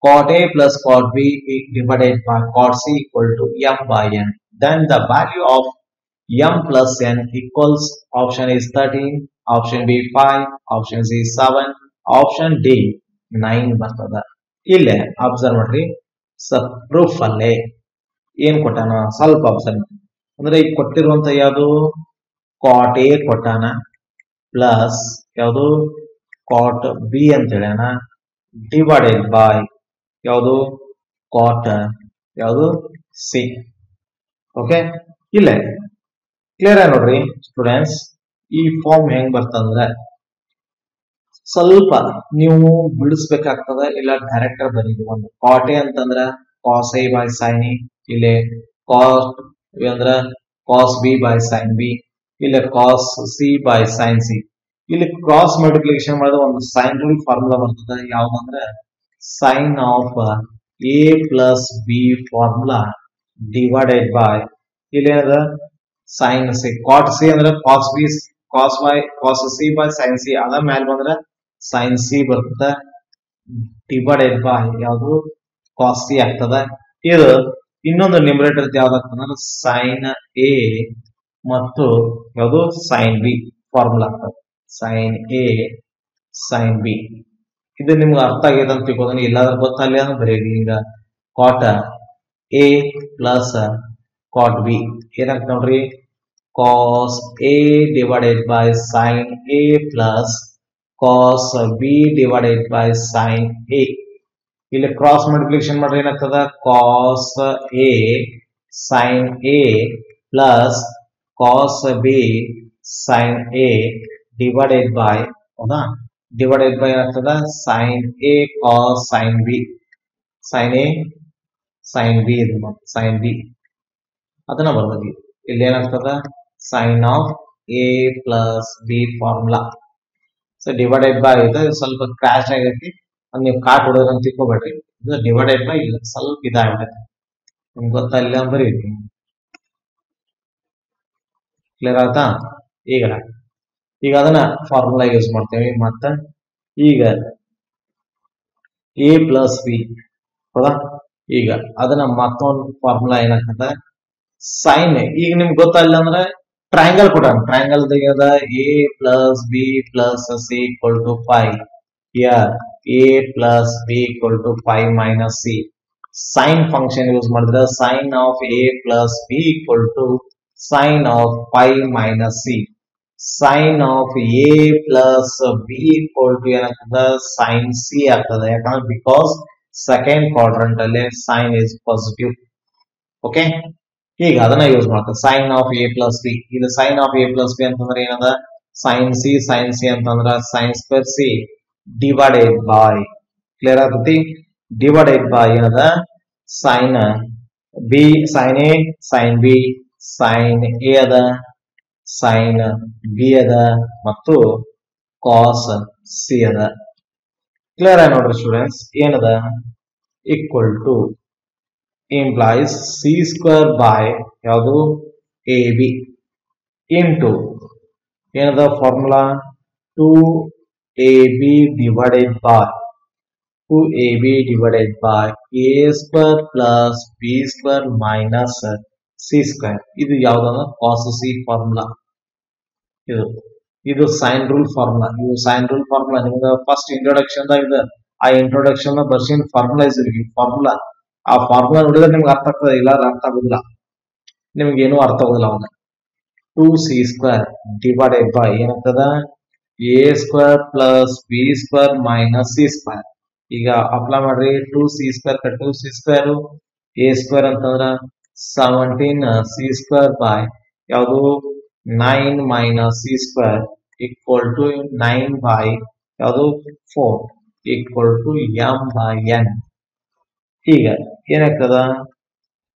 cot A plus cot B divided by cot C equal to m by n, then the value of m plus n equals option is 13, option B 5, option C 7, option D 9 ಬರ್ತದ. ಇಲ್ಲೇ ಅಬ್ಸರ್ವ್ ಮಾಡ್ರಿ, ಪ್ರೂಫ್ ಅಲ್ಲೇ ಏನ್ ಕೊಟ್ಟಾನ ಸ್ವಲ್ಪ ಅಬ್ಸರ್ವ್ ಮಾಡಿ. ಅಂದ್ರೆ ಈಗ ಕೊಟ್ಟಿರುವಂತ ಯಾವುದು ಕಾಟ್ ಎ ಕೊಟ್ಟಾನ ಪ್ಲಸ್ ಯಾವುದು ಕಾಟ್ ಬಿ ಅಂತ ಹೇಳ್ಯಾನ ಡಿವೈಡೆಡ್ ಬೈ ಯಾವುದು ಕಾಟ್ ಯಾವುದು ಸಿ. ಓಕೆ, ಇಲ್ಲೇ ಕ್ಲಿಯರ್ ಆಗಿ ನೋಡ್ರಿ ಸ್ಟೂಡೆಂಟ್ಸ್, ಈ ಫಾರ್ಮ್ ಹೆಂಗ್ ಬರ್ತಂದ್ರೆ ಸ್ವಲ್ಪ ನೀವು ಬಿಡಿಸ್ಬೇಕಾಗ್ತದ, ಇಲ್ಲ ಡೈರೆಕ್ಟರ್ ಬರೀರಿ. ಒಂದು ಕಾಟ್ ಎ ಅಂತಂದ್ರ cos A by sine A, ಇಲ್ಲಿ ಕಾಟ್ ಅಂದ್ರ cos B by sine B, ಇಲ್ಲ cos C by sine C. ಇಲ್ಲಿ ಕ್ರಾಸ್ ಮಲ್ಟಿಪ್ಲಿಕೇಶನ್ ಮಾಡಿದ ಒಂದು ಸೈನ್ ರೂಲ್ ಫಾರ್ಮುಲಾ ಬರ್ತದೆ. ಯಾವ್ದಂದ್ರೆ sine of A plus B formula divided by ಇಲ್ಲಿ ಏನದ ಸೈನ್ ಸಿ. ಕಾಟ್ ಸಿ ಅಂದ್ರೆ cos B cos C by sine C, ಅದ ಮ್ಯಾಲ್ ಬಂದ್ರೆ ಸೈನ್ ಸಿ ಬರ್ತದೆ ಡಿವೈಡೆಡ್ ಬೈ ಯಾವುದು ಕಾಸ್ ಸಿ ಆಗ್ತದ. ಇದು ಇನ್ನೊಂದು ನ್ಯೂಮರೇಟರ್ ಯಾವ್ದಾಗ್ತದ ಅಂದ್ರೆ ಸೈನ್ ಎ ಮತ್ತು ಯಾವುದು ಸೈನ್ ಬಿ ಫಾರ್ಮುಲಾ ಆಗ್ತದೆ. ಸೈನ್ ಎ ಸೈನ್ ಬಿ ಇದು ನಿಮ್ಗೆ ಅರ್ಥ ಆಗಿದೆ ಅಂತ ತಿಳ್ಕೋದನ್ನ, ಇಲ್ಲಾದ್ರೆ ಗೊತ್ತಾಗಲಿ ಅಂದ್ರೆ ಬರೀರಿ. ಈಗ cot A plus cot B ಏನಾಗ್ತದೆ ನೋಡ್ರಿ, cos A divided by sine A plus cos B divided by sine A. ಇಲ್ಲಿ ಕ್ರಾಸ್ ಮಲ್ಟಿಪ್ಲಿಕೇಶನ್ ಮಾಡ್ರೆ ಏನಾಗ್ತದ cos A sine A plus cos B sine A divided by ಹೌದಾ ಡಿವೈಡೆಡ್ ಬೈ ಏನಾಗ್ತದ sine A cos sine B, sine A sine B ಇದು ಸೈನ್ ಬಿ ಅದನ್ನ ಬರ್ತದೆ. ಇಲ್ಲಿ ಏನಾಗ್ತದ sine of A plus B formula. So divided by ಇದು ಸ್ವಲ್ಪ ಕ್ರಾಶ್ ಆಗೈತಿ, ನೀವು ಕಾಟ್ ಹೊಡೋದ್ರ ಅಂತ ತಿಳ್ಕೊಬೇಡ್ರಿ. ಇದು ಡಿವೈಡೆಡ್ ಬೈ ಇಲ್ಲ ಸ್ವಲ್ಪ ಇದಾಗ್ಬಿಟ್ಟೈತಿ, ನಿಮ್ಗೆ ಗೊತ್ತಾಗಿಲ್ಲ ಅಂದ್ರೆ ಕ್ಲಿಯರ್ ಆಯ್ತಾ? ಈಗ ಈಗ ಅದನ್ನ ಫಾರ್ಮುಲಾ ಯೂಸ್ ಮಾಡ್ತೇವೆ. ಮತ್ತೆ ಈಗ a ಪ್ಲಸ್ ಬಿ ಹೌದಾ, ಈಗ ಅದನ್ನ ಮತ್ತೊಂದು ಫಾರ್ಮುಲಾ ಏನಾಗ್ತದೆ ಸೈನ್. ಈಗ ನಿಮ್ಗೆ ಗೊತ್ತಾಗಿಲ್ಲ ಅಂದ್ರೆ ಟ್ರಯಾಂಗಲ್ ಕೊಡೋಣ. ಟ್ರಯಾಂಗಲ್ ತೆಗೆದ a plus B plus C equal to 5. here a plus b equal to 5 minus c. Sine function use ಮಾಡಿದ್ರೆ sin of a plus b equal to sin of 5 minus c. Sin of a plus b equal to ಏನಾಗ್ತದೆ sin c ಆಗ್ತದೆ. ಯಾಕಂದ್ರೆ because second quadrant ಅಲ್ಲಿ sin is positive. ಓಕೆ, ಈಗ ಅದನ್ನ ಯೂಸ್ ಮಾಡ್ತಾರೆ sin of a plus b. ಇದು sin of a plus b ಅಂತಂದ್ರೆ ಏನದ sin c ಅಂತಂದ್ರೆ sin square c divided by clear ಆಗುತ್ತೆ. divided by ಏನದ sin b sin a sin b sin a ಅದ sin b ಅದ ಮತ್ತು cos c ಅದ. ಕ್ಲಿಯರ್ ಆಗಿ ನೋಡ್ರಿ ಸ್ಟೂಡೆಂಟ್ಸ್, ಏನದ equal to implies c square by ಯಾವುದು ab into ಏನದ formula 2ab divided by 2ab divided by a square plus b square minus c square. ಇದು ಯಾವ್ದಂದ್ರೆ cos c ಫಾರ್ಮುಲಾ. ಇದು ಸೈನ್ ರೂಲ್ ಫಾರ್ಮುಲಾ. ಇದು ಸೈನ್ ರೂಲ್ ಫಾರ್ಮುಲಾ ನಿಮ್ಗೆ ಫಸ್ಟ್ ಇಂಟ್ರೊಡಕ್ಷನ್ ಇದೆ. ಆ ಇಂಟ್ರೊಡಕ್ಷನ್ ಬರ್ಸಿನ ಫಾರ್ಮುಲಾ ಫಾರ್ಮುಲಾ. ಆ ಫಾರ್ಮುಲಾ ನೋಡಿದ್ರೆ ನಿಮ್ಗೆ ಅರ್ಥ ಆಗ್ತದೆ, ಇಲ್ಲ ಅರ್ಥ ಆಗುದಿಲ್ಲ, ನಿಮ್ಗೆ ಏನೂ ಅರ್ಥ ಆಗುದಿಲ್ಲ. ಅವಾಗ 2c square divided by ಏನಾಗ್ತದ a square plus b square minus c square. ಈಗ ಅಪ್ಲೈ ಮಾಡ್ರಿ 2c square 2c square a square ಅಂತಂದ್ರ 17c square by ಯಾವುದು 9 minus c square equal to 9 by ಯಾವುದು 4 equal to m by n. ಈಗ ಏನಾಗ್ತದ,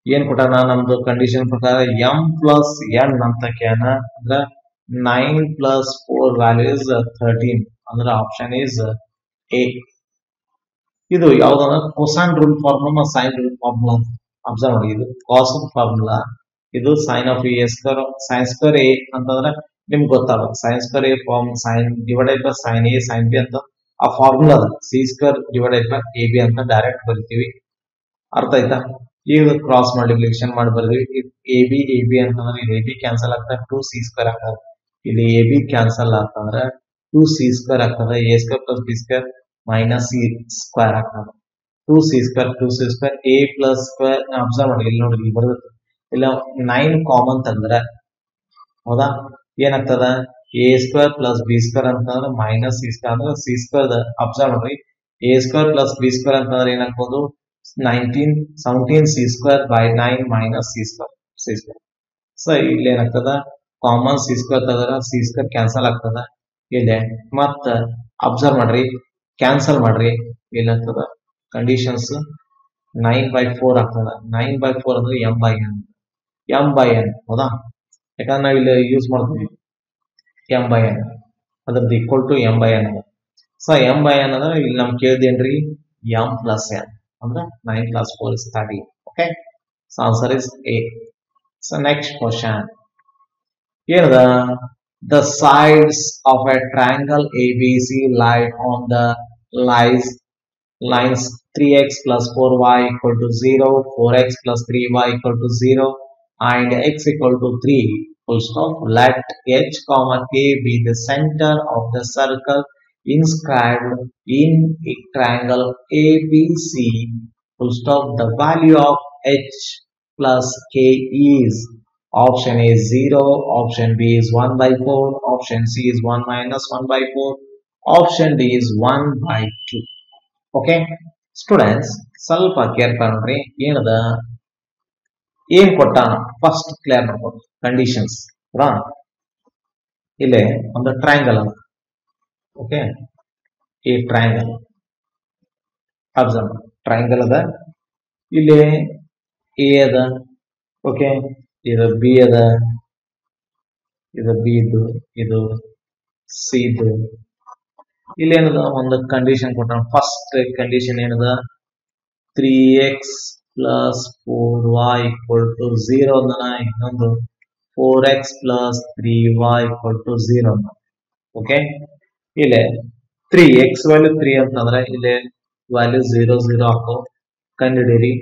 ಏನ್ ಕೊಟ್ಟಾನ ನಮ್ದು ಕಂಡೀಷನ್ ಪ್ರಕಾರ m plus n ಅಂತ ಕೇನ ಅಂದ್ರೆ 9 plus 4 value is 13 ಅಂದ್ರೆ ಆಪ್ಷನ್ is a. ಇದು ಯಾವ್ದಂದ್ರೆ cosine rule formula sine rule formula ಅಂತ ಅಬ್ಸರ್ವ್ ಮಾಡಿ. ಇದು ಕಾಸ್ ಫಾರ್ಮುಲಾ, ಇದು sine of A square sine square A ಅಂತಂದ್ರೆ ನಿಮ್ಗೆ ಗೊತ್ತಾಗುತ್ತೆ. Sine square A form sine divided by sine A sine B ಅಂತ ಆ ಫಾರ್ಮುಲಾ ಅದ. C square divided by A B ಅಂತ ಡೈರೆಕ್ಟ್ ಬರಿತೀವಿ. ಅರ್ಥ ಆಯ್ತಾ? ಈಗ ಕ್ರಾಸ್ ಮಲ್ಟಿಪ್ಲಿಕೇಶನ್ ಮಾಡಿ ಬರ್ತೀವಿ. ಎ ಬಿ ಅಂತಂದ್ರೆ ಎ ಬಿ ಕ್ಯಾನ್ಸಲ್ ಆಗ್ತದೆ, 2c ಸ್ಕ್ವೇರ್ ಆಗ್ತದೆ. ಇಲ್ಲಿ ಎ ಬಿ ಕ್ಯಾನ್ಸಲ್ ಆಗ್ತಂದ್ರೆ 2c ಸ್ಕ್ವೇರ್ ಆಗ್ತದೆ. A square plus B square minus C square ಆಗ್ತದೆ. 2c square A plus square observe ಮಾಡಿ. ಇಲ್ಲಿ ನೋಡಿ, ಇಲ್ಲಿ ಬರುತ್ತೆ. ಇಲ್ಲ 9 ಕಾಮನ್ ತಂದ್ರೆ ಹೌದಾ, ಏನಾಗ್ತದ A square plus B square ಅಂತಂದ್ರೆ ಮೈನಸ್ ಸಿ ಸ್ಕ್ವೇರ್ ಅಂದ್ರೆ ಸಿ ಸ್ಕ್ವೇರ್. ಅಬ್ಸರ್ವ್ ಮಾಡಿ, A square plus B square ಅಂತಂದ್ರೆ ಏನಾಗ್ಬೋದು 17c square by 9 minus c square. So ಇಲ್ಲಿ ಏನಾಗ್ತದ ಕಾಮನ್ ಸಿ ಸ್ಕ್ವೇರ್ ತಗರ ಸಿ ಸ್ಕ್ವೇರ್ ಕ್ಯಾನ್ಸಲ್ ಆಗ್ತದ. ಇಲ್ಲಿ ಮತ್ತ ಅಬ್ಸರ್ವ್ ಮಾಡ್ರಿ, ಕ್ಯಾನ್ಸಲ್ ಮಾಡ್ರಿ, ಏನಾಗ್ತದ ಕಂಡೀಷನ್ಸ್ 9/4 ಆಗ್ತದ. 9/4 ಅಂದ್ರೆ m/n ಹೌದಾ, ಯಾಕಂದ್ರೆ ನಾವ್ ಇಲ್ಲಿ ಯೂಸ್ ಮಾಡ್ತೀವಿ m/n, ಅದ್ರದ್ದು equal to m/n. So m/n ಅಂದ್ರೆ ಇಲ್ಲಿ ನಮ್ ಕೇಳಿದೇನ್ರಿ m plus n ಅಂದ್ರೆ 9 plus 4 is 30. Okay, so answer is A. So next question, ಏನದ the sides of a triangle ABC lie on the lines 3x plus 4y equal to 0, 4x plus 3y equal to 0 and x equal to 3 full stop. Let h comma k be the center of the circle inscribed in a triangle ABC full stop. The value of h plus k is option A 0, option B is 1/4, option C is 1 minus 1/4, option D is 1/2. Okay students, ಸ್ವಲ್ಪ ಕೇರ್ಫುಲ್ ನೋಡ್ರಿ. ಏನದ ಏನ್ ಕೊಟ್ಟಾನ ಫಸ್ಟ್ ಕ್ಲಿಯರ್ ಮಾಡ್ಕೊಡ್ರಿ ಕಂಡೀಷನ್ಸ್. ಇಲ್ಲೇ ಒಂದು ಟ್ರಯಾಂಗಲ್ ಅದ. ಓಕೆ, ಈ ಟ್ರಯಾಂಗಲ್ ಅಬ್ಸರ್ವ್, ಟ್ರಯಾಂಗಲ್ ಅದ. ಇಲ್ಲಿ ಎ ಅದ, ಓಕೆ, ಇದು ಬಿ ಅದ, ಇದು ಬಿ ಇದ್ದು, ಇದು ಸಿ ಇದ್ದು. ಇಲ್ಲಿ ಏನದ ಒಂದು ಕಂಡೀಷನ್ ಕೊಟ್ಟಾನ. ಫಸ್ಟ್ ಕಂಡೀಷನ್ ಏನದ 3x plus 4y equal to 0 ಅಂದನ. ಇನ್ನೊಂದು 4x plus 3y equal to 0 ಅಂದ. ಓಕೆ. ಇಲ್ಲಿ 3 ಎಕ್ಸ್ ವ್ಯಾಲ್ಯೂ 3 ಅಂತಂದ್ರೆ ಇಲ್ಲಿ ವ್ಯಾಲ್ಯೂ 0 0 ಹಾಕೋ ಕಂಡುಹಿಡಿಯಿರಿ.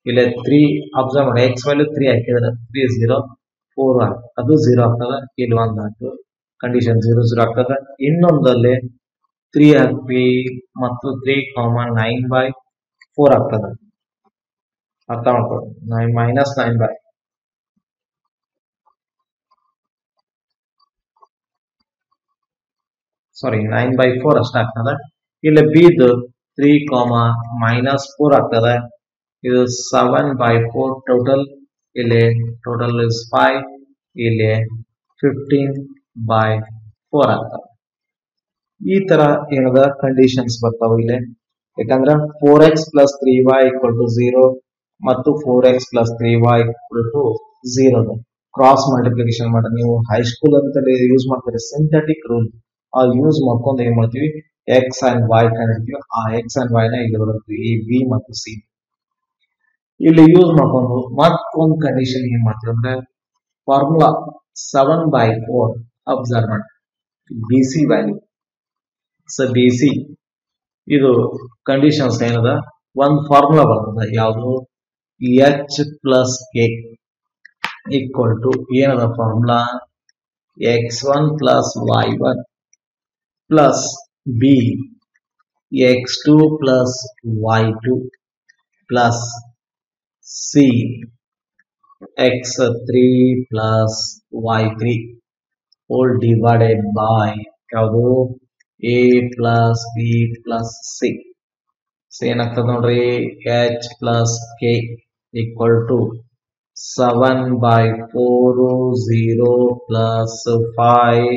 ಇಲ್ಲಿ 3 ಅಬ್ಸರ್ವ್ ಮಾಡಿ, ಎಕ್ಸ್ ವ್ಯಾಲ್ಯೂ 3 ಹಾಕಿದ್ರೆ 3 0 4 ಅದು 0 ಆಗ್ತದೆ. ಇಲ್ಲಿ 1 ಹಾಕು ಕಂಡೀಷನ್ 0 0 ಆಗ್ತದೆ. ಇನ್ನೊಂದಲ್ಲಿ 3 ಹಾಕಿ ಮತ್ತು 3 9/4 ಆಗ್ತದೆ. ಅರ್ಥ ಮಾಡ್ಕೊಳ್ಳಿ, -9 9/4 ಅಷ್ಟ ಆಗ್ತದೆ. ಇಲ್ಲಿ ಬಿದು 3, -4 ಆಗ್ತದೆ. ಇದು 7/4 ಟೋಟಲ್. ಇಲ್ಲಿ ಟೋಟಲ್ ಇಸ್ 5. ಇಲ್ಲಿ 15/4 ಆಗ್ತದೆ. ಈ ತರ ಏನದ ಕಂಡೀಷನ್ಸ್ ಬರ್ತಾವ ಇಲ್ಲಿ. ಯಾಕಂದ್ರೆ 4x + 3y = 0 ಮತ್ತು 4x + 3y = 0 ಕ್ರಾಸ್ ಮಲ್ಟಿಪ್ಲಿಕೇಶನ್ ಮಾಡಿ. ನೀವು ಹೈಸ್ಕೂಲ್ ಅಂತ ಯೂಸ್ ಮಾಡ್ತೀರಿ ಸಿಂಥೆಟಿಕ್ ರೂಲ್. ಆ ಯೂಸ್ ಮಾಡ್ಕೊಂಡು ಏನ್ ಮಾಡ್ತೀವಿ, ಎಕ್ಸ್ ಅಂಡ್ ವೈ ಕಂಡಿಡ್ತೀವಿ. ಆ ಎಕ್ಸ್ ಅಂಡ್ ವೈ ನ ಇಲ್ಲಿ ಬರುತ್ತೆ ಎ ಬಿ ಮತ್ತು ಸಿ. ಇಲ್ಲಿ ಯೂಸ್ ಮಾಡ್ಕೊಂಡು ಮತ್ತೊಂದು ಕಂಡೀಷನ್ ಏನ್ ಮಾಡ್ತೀವಿ ಅಂದ್ರೆ ಫಾರ್ಮುಲಾ 7/4 ಅಬ್ಸರ್ವ್ ಮಾಡಿ. B C value B C ಇದು ಕಂಡೀಷನ್ಸ್ ಏನದ, ಒಂದು ಫಾರ್ಮುಲಾ ಬರ್ತದೆ. ಯಾವುದು, H plus K equal to ಏನದ formula, x1 + y1 plus B x2 + y2 plus C x3 + y3 whole divided by ಯಾವುದು, a + b + c. ಏನಾಗ್ತದೆ ನೋಡ್ರಿ, h + k equal to 7/4 0 + 5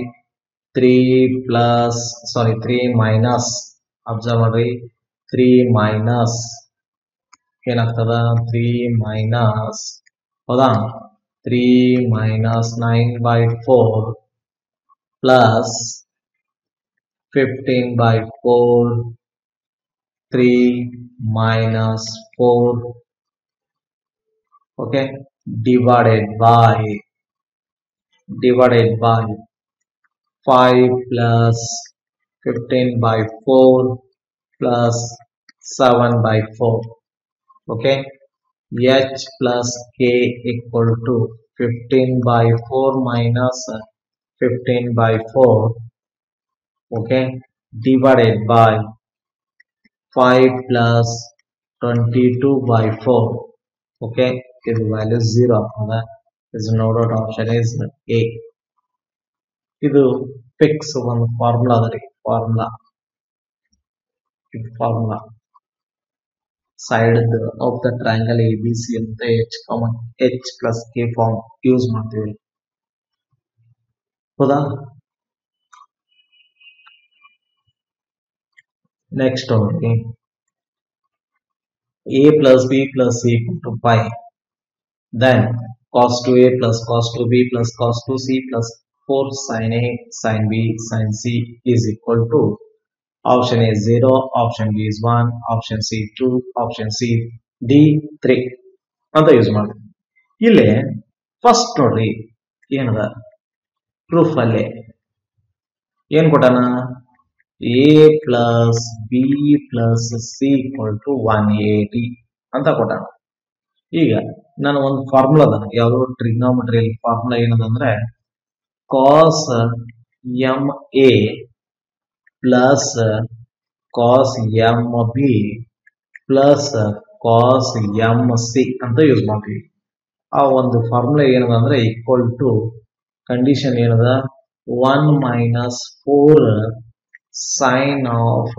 3 minus observe ಮಾಡ್ರಿ 3 ಮೈನಸ್ ಏನಾಗ್ತದ 3 ಮೈನಸ್ ಹೌದಾ 3 minus 9/4 plus 15/4 3 minus 4 okay divided by 5 plus 15/4 plus 7/4 okay h plus k equal to 15/4 minus 15/4 okay divided by 5 plus 22/4 okay the value is 0 is no doubt option is A. This fix one formula side of the triangle ABC and the h plus k form use ಮಾಡ್ತೀವಿ ಹೌದಾ. next okay a plus b plus c equal to pi, then cos 2a plus cos 2b plus cos 2c plus 4 sin a sin b sin c is equal to option A 0, option B is 1, option C 2, option C D 3 ಅಂತ ಯೂಸ್ ಮಾಡಿ. ಇಲ್ಲಿ ಫಸ್ಟ್ ನೋಡ್ರಿ ಏನದ ಪ್ರೂಫ್ ಅಲ್ಲಿ ಏನ್ ಕೊಟ್ಟಾನ, a plus b plus c equal to 180 ಅಂತ ಕೊಟ್ಟಾನ. ಈಗ ನಾನು ಒಂದು ಫಾರ್ಮುಲಾ ಅದ, ಯಾವುದು ಟ್ರಿಗ್ನೋಮೆಟ್ರಿಯಲ್ ಫಾರ್ಮುಲಾ ಏನದಂದ್ರೆ cos ma plus cos mb plus cos mc ಅಂತ ಯೂಸ್ ಮಾಡ್ತೀವಿ. ಆ ಒಂದು ಫಾರ್ಮುಲಾ ಏನದಂದ್ರೆ ಈಕ್ವಲ್ ಟು ಕಂಡೀಷನ್ ಏನದ 1 minus 4 sin of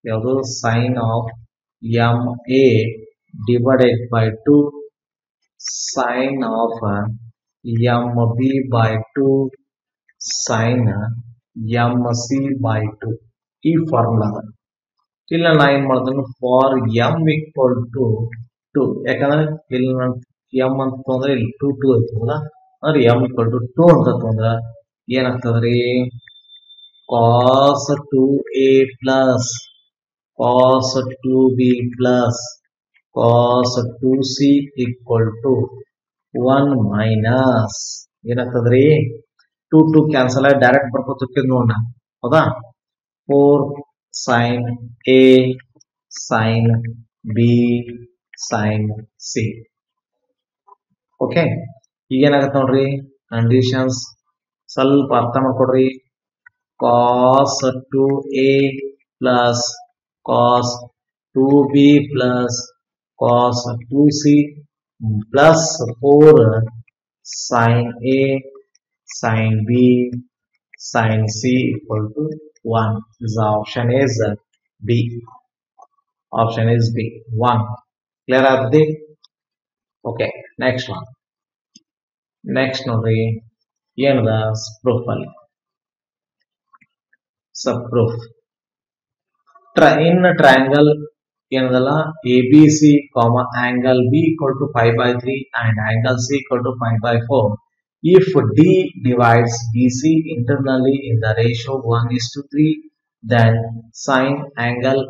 ಯಾವುದು sin of ma divided by 2 sin of mb by 2 sin mc/2 ಈ ಫಾರ್ಮುಲಾ ಇಲ್ಲ ನಾ ಏನ್ ಮಾಡ್ತೀನಿ ಫಾರ್ m equal to 2 ಯಾಕಂದ್ರೆ ಇಲ್ಲಿ m ಅಂತ ತೊಂದ್ರೆ ಇಲ್ಲಿ 2 ಇರ್ತದಲ್ಲ ಅಂದ್ರೆ m equal to 2 ಅಂತ ತೊಂದ್ರೆ ಏನಾಗ್ತದ್ರಿ cos 2a plus cos 2b plus cos 2c equal to 1 minus ಏನಾಗ್ತದ್ರಿ 2 cancel ಆಗಿ ಡೈರೆಕ್ಟ್ ಬರ್ಕೋತಿರ್ತೀವಿ ನೋಡ ಹೌದಾ 4 sin A sin B sin C okay ಈಗ ಏನಾಗತ್ತೆ ನೋಡ್ರಿ ಕಂಡೀಷನ್ಸ್ ಸ್ವಲ್ಪ ಅರ್ಥ ಮಾಡ್ಕೊಡ್ರಿ cos 2A plus cos 2B plus cos 2C plus 4 sin A sin B sin C equal to 1. This option is B. Option is B. 1. Clear abdi? Okay. Next one. Next nodri. Yenada proof ali. Subproof. In a triangle ಏನದಲ್ಲ ABC, angle B equal to pi by 3 and angle C equal to pi by 4. If D divides BC internally in the ratio 1:3, then sine angle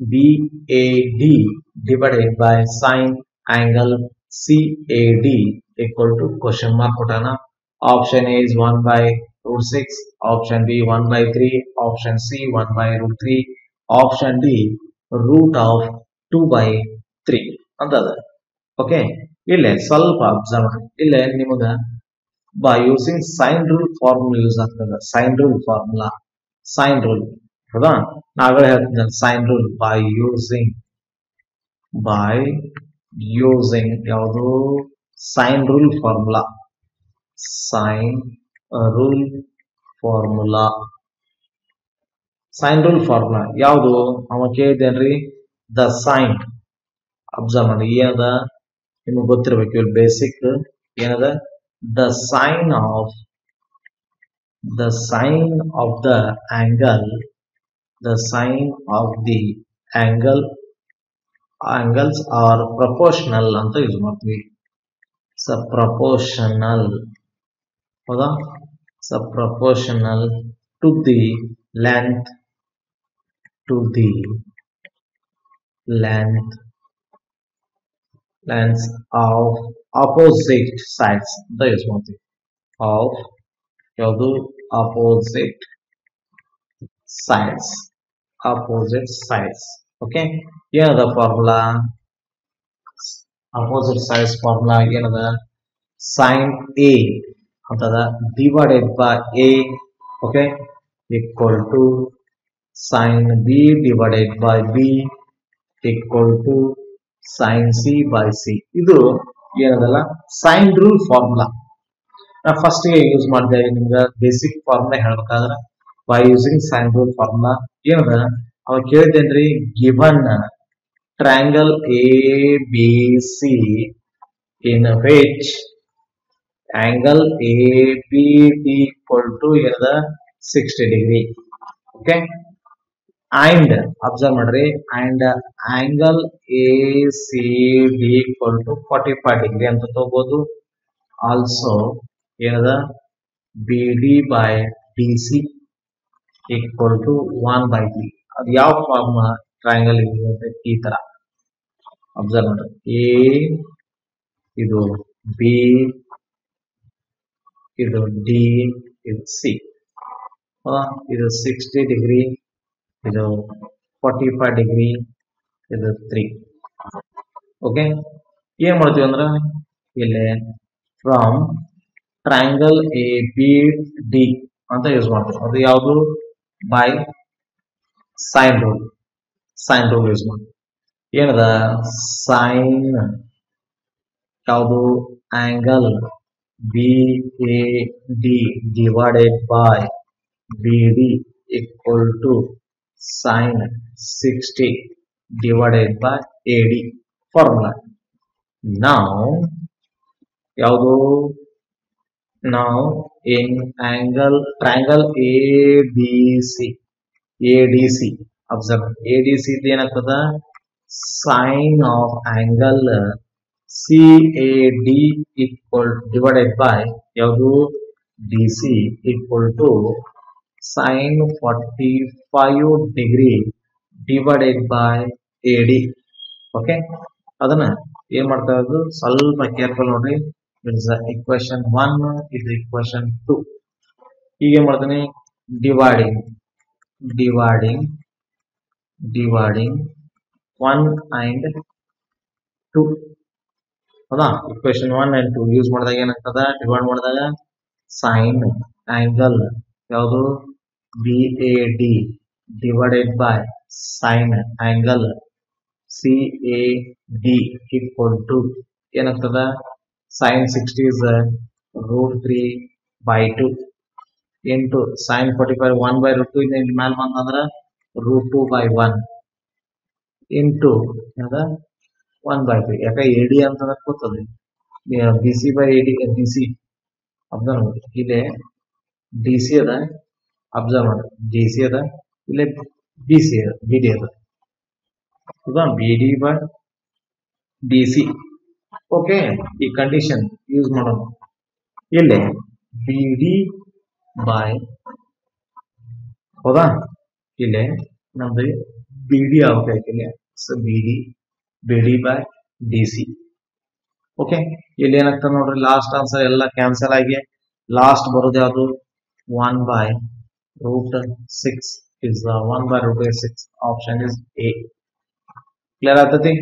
BAD divided by sine angle CAD equal to question mark kotana. Option A is 1 by root 6, option B 1 by 3, option C 1 by root 3, option D root of 2 by 3 ಅಂತದ ಓಕೆ ಇಲ್ಲೇ ಸ್ವಲ್ಪ ಅಬ್ಸರ್ವ್ ಮಾಡಿ ಇಲ್ಲೇ ನಿಮಗೆ by using sine rule formula use ಆಗ್ತದೆ sine rule formula sine rule ಹೌದಾ ನಾವೇ ಹೇಳ್ತಿದ್ದೆ sine rule by using ಯಾವುದು sine rule formula sine rule formula sine rule formula ಯಾವುದು ಅವ ಕೇಳಿದೇನ್ರಿ the sine ಅಬ್ಸರ್ವ್ ಮಾಡಿ ಏನದ ನಿಮಗೆ ಗೊತ್ತಿರಬೇಕು ಇಲ್ಲಿ ಬೇಸಿಕ್ ಏನದ the sine of the angles are proportional ಅಂತ ಯೂಸ್ ಮಾಡ್ತೀವಿ proportional ಹೌದಾ proportional to the length of opposite sides ಅಂತ ಯೂಸ್ ಮಾಡ್ತೀವಿ of ಯಾವುದು opposite sides okay ಏನದ ಫಾರ್ಮುಲಾ opposite sides ಫಾರ್ಮುಲಾ ಏನದ sin A ಅಂತದ divided by A okay equal to sin B divided by B equal to sin C by C ಇದು ಏನದಲ್ಲ sin rule ಫಾರ್ಮುಲಾ ನಾ ಫಸ್ಟ್ ಗೆ ಯೂಸ್ ಮಾಡಿದೆ ನಿಮ್ಗೆ ಬೇಸಿಕ್ ಫಾರ್ಮುಲಾ ಹೇಳಬೇಕಾದ್ರೆ by using sin rule formula ಏನದ ಅವ ಕೇಳಿದ್ದೇನ್ರಿ given triangle ABC in which angle ABD equal to ಏನದ 60 degree okay and observe ಮಾಡ್ರಿ and angle ACD equal to 45 degree ಅಂತ ತಗೋಬಹುದು also ಏನದ BD by DC equal to 1 by 3 ಅದು ಯಾವ ಫಾರ್ಮ್ ಟ್ರಯಾಂಗಲ್ ಇರುತ್ತೆ ಈ ತರ ಅಬ್ಸರ್ವ್ ಮಾಡ್ರಿ A ಇದು B ಇದು D ಇದು C ಇದು 60 ಡಿಗ್ರಿ ಇದು 45 ಡಿಗ್ರಿ ಇದು 3 ಓಕೆ ಏನ್ ಮಾಡ್ತೀವಿ ಅಂದ್ರೆ ಇಲ್ಲಿ ಫ್ರಮ್ ಟ್ರಯಾಂಗಲ್ ABD ಅಂತ ಯೂಸ್ ಮಾಡ್ತೀವಿ ಅದು ಯಾವುದು ಬೈ ಸೈನ್ ರೂಲ್ ಯೂಸ್ ಮಾಡಿ ಏನದ ಸೈನ್ ಯಾವುದು angle BAD divided by BD equal to sin 60 divided by AD formula. Now in triangle ADC observe ADC ಏನಾಗ್ತದ sin of angle CAD equal divided by ಯಾವುದು DC equal to sin 45 degree divided by AD okay ಅದನ್ನ ಏನ್ ಮಾಡ್ತಾ ಇರೋದು ಸ್ವಲ್ಪ ಕೇರ್ಫುಲ್ ನೋಡ್ರಿ ಇಟ್ಸ್ equation 1 ಇದು equation 2 ಈಗ ಏನ್ ಮಾಡ್ತೀನಿ, ಡಿವೈಡಿಂಗ್ ಡಿವೈಡಿಂಗ್ ಡಿವೈಡಿಂಗ್ 1 and 2 ಹೌದಾ. ಇಕ್ವೇಶನ್ 1 and 2 ಯೂಸ್ ಮಾಡಿದಾಗ ಏನಾಗ್ತದ, ಡಿವೈಡ್ ಮಾಡಿದಾಗ ಸೈನ್ ಆಂಗಲ್ ಯಾವುದು B A D divided by sine angle C A D equal to ಏನಾಗ್ತದ, ಸೈನ್ 60 is √3/2 ಇಂಟು ಸೈನ್ 45 1/√2 ಇದೆ ಮೇಲೆ ಬಂತಂದ್ರ √2/1 ಇಂಟು ಯಾವ್ದ 1/3. ಯಾಕೆ ಎ ಡಿ ಅಂತಂದ್ರೆ ಗೊತ್ತದೆ, B C by A D, D C observe ಮಾಡಿ, ಇಲ್ಲೇ ಡಿ ಸಿ ಅದ, ಅಬ್ಸರ್ವ್ ಮಾಡಿ ಡಿ ಸಿ ಅದ, ಇಲ್ಲೇ ಬಿ ಸಿ ಅದ, ಬಿ ಡಿ ಅದ, ಹೌದಾ, B D by D C. Okay, ಈ ಕಂಡೀಷನ್ ಯೂಸ್ ಮಾಡೋಣ. ಇಲ್ಲಿ ಬಿ ಡಿ ಬೈ, ಹೌದಾ, ಇಲ್ಲಿ ನಮ್ದು ಬಿ ಡಿ ಆಗ್ಬೇಕು ಇಲ್ಲಿ, so B D by D C. Okay, ಇಲ್ಲಿ ಏನಾಗ್ತದೆ ನೋಡ್ರಿ, ಲಾಸ್ಟ್ ಆನ್ಸರ್ ಎಲ್ಲ ಕ್ಯಾನ್ಸಲ್ ಆಗಿ ಲಾಸ್ಟ್ ಬರೋದು ಯಾವುದು 1/√6 is 1/√6. Option is A. Clear ಆಗ್ತತಿ.